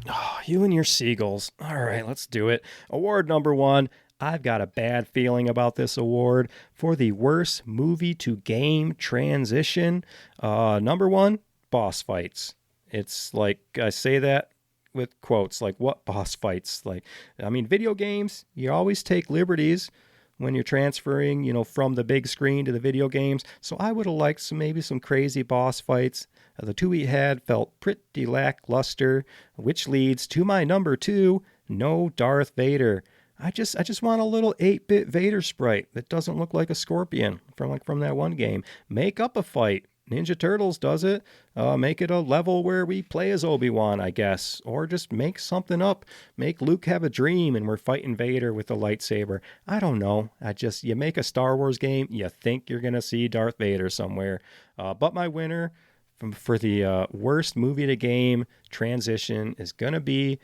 Oh, you and your seagulls. All right, let's do it. Award number 1. I've got a bad feeling about this award for the worst movie to game transition. Number 1, boss fights. It's like, I say that with quotes, like, what boss fights? Like, I mean, video games, you always take liberties when you're transferring, from the big screen to the video games. So I would have liked some crazy boss fights. The 2 we had felt pretty lackluster, which leads to my number 2, no Darth Vader. I just want a little 8-bit Vader sprite that doesn't look like a scorpion from that one game. Make up a fight. Ninja Turtles does it. Make it a level where we play as Obi-Wan, I guess. Or just make something up. Make Luke have a dream and we're fighting Vader with a lightsaber. I don't know. You make a Star Wars game, you think you're going to see Darth Vader somewhere. But my winner for the worst movie to game transition is going to be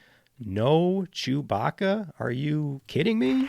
no Chewbacca. Are you kidding me?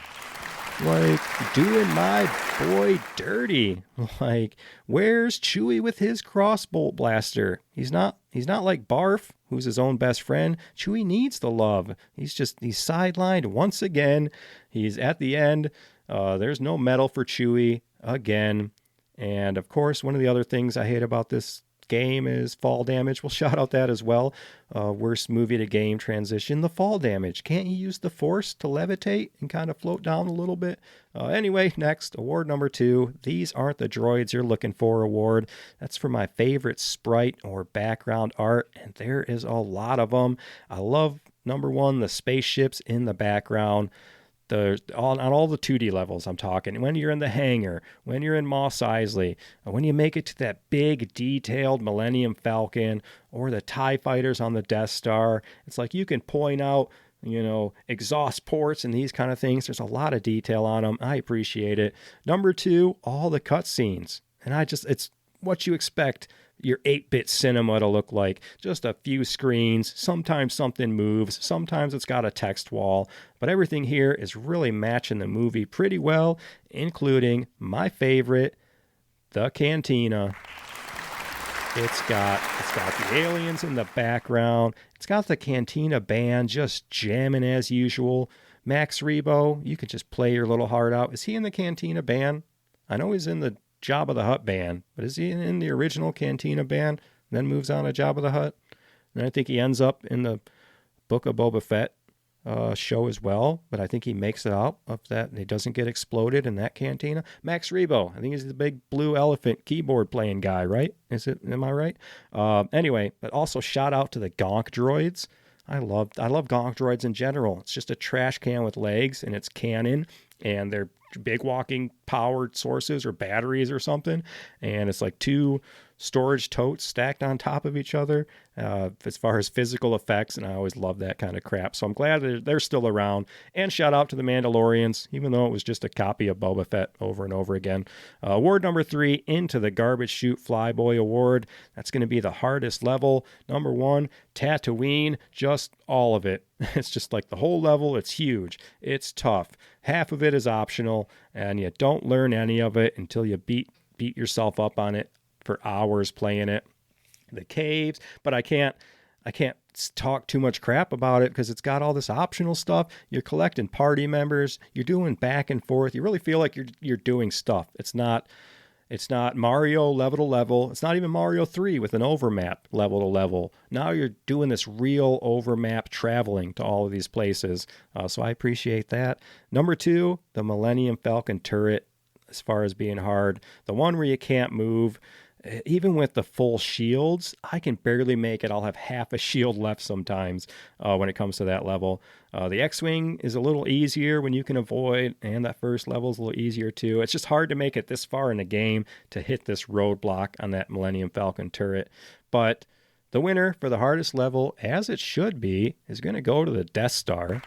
Like, doing my boy dirty. Like, where's Chewie with his crossbolt blaster? He's not like Barf, who's his own best friend. Chewie needs the love. He's sidelined once again. He's at the end. There's no medal for Chewie again. And of course, one of the other things I hate about this game is fall damage. We'll shout out that as well. Worst movie to game transition, the fall damage. Can't you use the force to levitate and kind of float down a little bit? Anyway, next, award number 2. These aren't the droids you're looking for award. That's for my favorite sprite or background art, and there is a lot of them. I love, number 1, the spaceships in the background. On all the 2D levels I'm talking, when you're in the hangar, when you're in Mos Eisley, when you make it to that big detailed Millennium Falcon or the TIE fighters on the Death Star, it's like you can point out, exhaust ports and these kind of things. There's a lot of detail on them. I appreciate it. Number 2, all the cutscenes. And it's what you expect your 8-bit cinema to look like. Just a few screens. Sometimes something moves. Sometimes it's got a text wall. But everything here is really matching the movie pretty well, including my favorite, the cantina. It's got the aliens in the background. It's got the cantina band just jamming as usual. Max Rebo, you could just play your little heart out. Is he in the cantina band? I know he's in the Jabba the Hutt band, but is he in the original cantina band? Then moves on to Jabba the Hutt. And I think he ends up in the Book of Boba Fett show as well, but I think he makes it out of that and he doesn't get exploded in that cantina. Max Rebo, I think he's the big blue elephant keyboard playing guy, right? Am I right? Anyway, but also shout out to the Gonk droids. I love Gonk droids in general. It's just a trash can with legs and it's canon and they're big walking powered sources or batteries or something, and it's like 2 storage totes stacked on top of each other as far as physical effects, and I always love that kind of crap. So I'm glad that they're still around. And shout out to the Mandalorians, even though it was just a copy of Boba Fett over and over again. Award number 3, Into the Garbage Chute Flyboy Award. That's going to be the hardest level. Number 1, Tatooine, just all of it. It's just like the whole level. It's huge. It's tough. Half of it is optional, and you don't learn any of it until you beat yourself up on it for hours playing it. The caves, but I can't talk too much crap about it because it's got all this optional stuff. You're collecting party members. You're doing back and forth. You really feel like you're doing stuff. It's not Mario level to level. It's not even Mario 3 with an overmap level to level. Now you're doing this real overmap traveling to all of these places. So I appreciate that. Number 2, the Millennium Falcon turret, as far as being hard. The one where you can't move. Even with the full shields, I can barely make it. I'll have half a shield left sometimes when it comes to that level. The X-Wing is a little easier when you can avoid, and that first level is a little easier too. It's just hard to make it this far in the game to hit this roadblock on that Millennium Falcon turret. But the winner for the hardest level, as it should be, is going to go to the Death Star.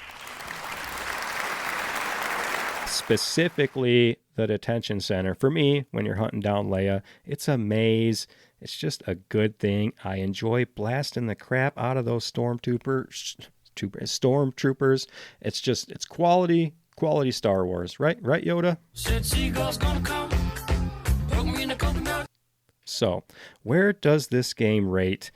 Specifically, the detention center. For me, when you're hunting down Leia, it's a maze. It's just a good thing. I enjoy blasting the crap out of those stormtroopers. It's quality Star Wars, right? Right, Yoda? Said seagulls gonna come, put me in a coconut. So, where does this game rate?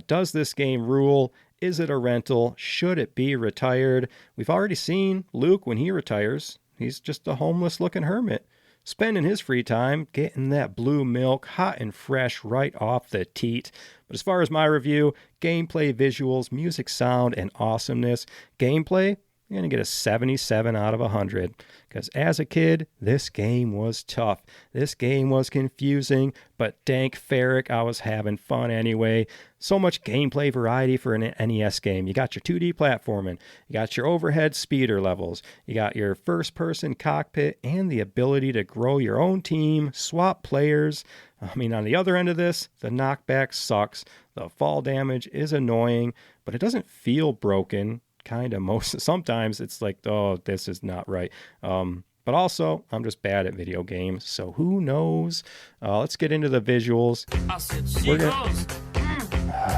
Does this game rule? Is it a rental? Should it be retired? We've already seen Luke when he retires. He's just a homeless-looking hermit, spending his free time getting that blue milk hot and fresh right off the teat. But as far as my review, gameplay, visuals, music, sound, and awesomeness, gameplay, you're going to get a 77 out of 100. Because as a kid, this game was tough. This game was confusing, but dank ferric, I was having fun anyway. So much gameplay variety for an NES game. You got your 2D platforming. You got your overhead speeder levels. You got your first-person cockpit and the ability to grow your own team, swap players. I mean, on the other end of this, the knockback sucks. The fall damage is annoying, but it doesn't feel broken. Kind of sometimes it's like, oh, this is not right. But also, I'm just bad at video games, so who knows? Let's get into the visuals. I said seagulls.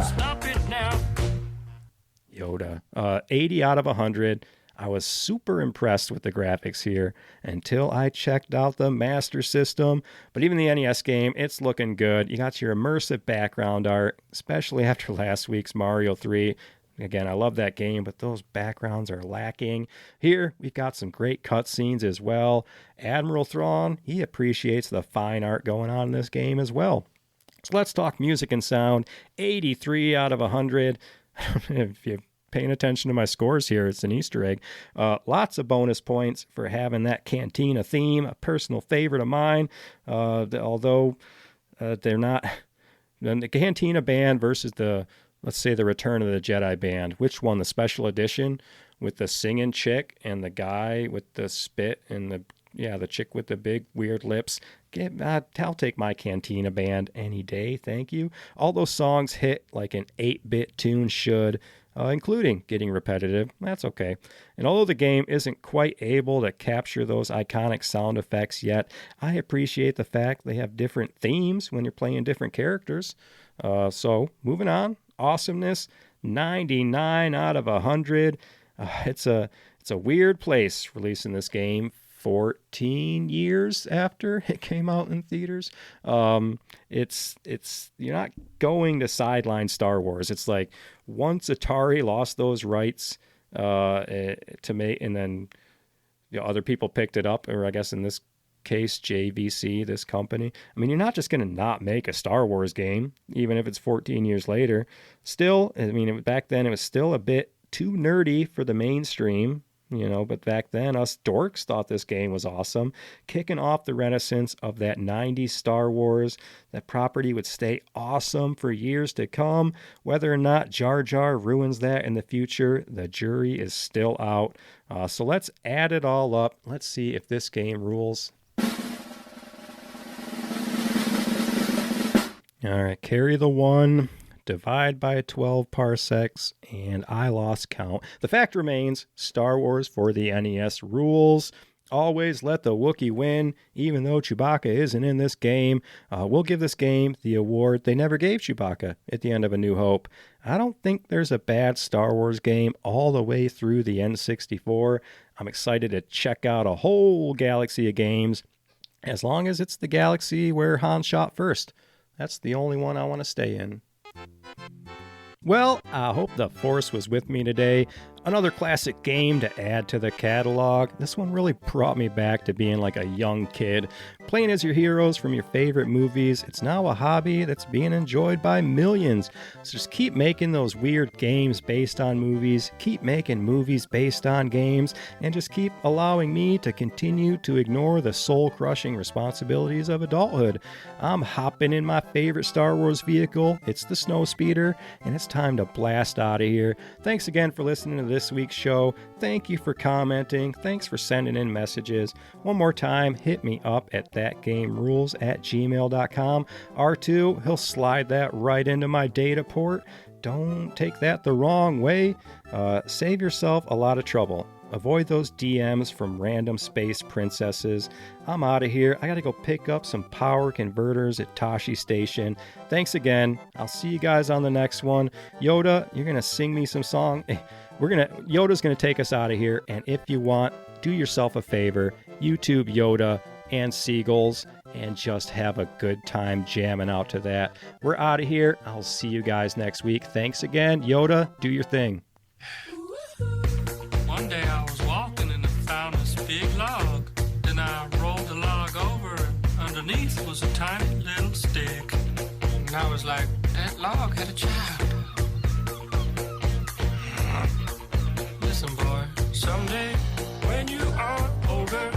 Stop it now. Yoda. 80 out of 100. I was super impressed with the graphics here until I checked out the Master System. But even the NES game, it's looking good. You got your immersive background art, especially after last week's Mario 3. Again, I love that game, but those backgrounds are lacking. Here, we've got some great cutscenes as well. Admiral Thrawn, he appreciates the fine art going on in this game as well. So let's talk music and sound. 83 out of 100. If you're paying attention to my scores here, it's an Easter egg. Lots of bonus points for having that Cantina theme, a personal favorite of mine. Although they're not... The Cantina band versus let's say the Return of the Jedi band. Which one? The special edition with the singing chick and the guy with the spit and the chick with the big weird lips. I'll take my Cantina band any day, thank you. All those songs hit like an 8-bit tune should. including getting repetitive. That's okay. And although the game isn't quite able to capture those iconic sound effects yet, I appreciate the fact they have different themes when you're playing different characters. So moving on, awesomeness, 99 out of 100. It's a weird place releasing this game 14 years after it came out in theaters. It's you're not going to sideline Star Wars. It's like once Atari lost those rights to make, and then other people picked it up, or I guess in this case JVC, this company. I mean, you're not just going to not make a Star Wars game, even if it's 14 years later. Still, I mean, back then it was still a bit too nerdy for the mainstream. But back then, us dorks thought this game was awesome. Kicking off the renaissance of that 90s Star Wars. That property would stay awesome for years to come. Whether or not Jar Jar ruins that in the future, the jury is still out. So let's add it all up. Let's see if this game rules. All right, carry the 1. Divide by 12 parsecs, and I lost count. The fact remains, Star Wars for the NES rules. Always let the Wookiee win, even though Chewbacca isn't in this game. We'll give this game the award they never gave Chewbacca at the end of A New Hope. I don't think there's a bad Star Wars game all the way through the N64. I'm excited to check out a whole galaxy of games, as long as it's the galaxy where Han shot first. That's the only one I want to stay in. Well, I hope the Force was with me today. Another classic game to add to the catalog. This one really brought me back to being like a young kid. Playing as your heroes from your favorite movies, it's now a hobby that's being enjoyed by millions. So just keep making those weird games based on movies, keep making movies based on games, and just keep allowing me to continue to ignore the soul-crushing responsibilities of adulthood. I'm hopping in my favorite Star Wars vehicle. It's the Snowspeeder, and it's time to blast out of here. Thanks again for listening to this week's show. Thank you for commenting. Thanks for sending in messages. One more time, hit me up at thatgamerules@gmail.com. R2, he'll slide that right into my data port. Don't take that the wrong way. Save yourself a lot of trouble. Avoid those DMs from random space princesses. I'm out of here. I gotta go pick up some power converters at Tashi Station. Thanks again. I'll see you guys on the next one. Yoda, you're gonna sing me some song. Yoda's gonna take us out of here. And if you want, do yourself a favor. YouTube Yoda and Seagulls and just have a good time jamming out to that. We're out of here. I'll see you guys next week. Thanks again. Yoda, do your thing. One day I was walking and I found this big log. Then I rolled the log over. Underneath was a tiny little stick. And I was like, that log had a child. Listen, boy, someday when you are older,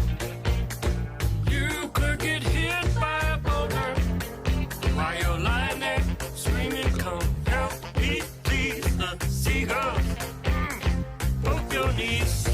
you could get hit by a boulder. While you're lying there screaming, come help me, please, the seagulls. Both your knees.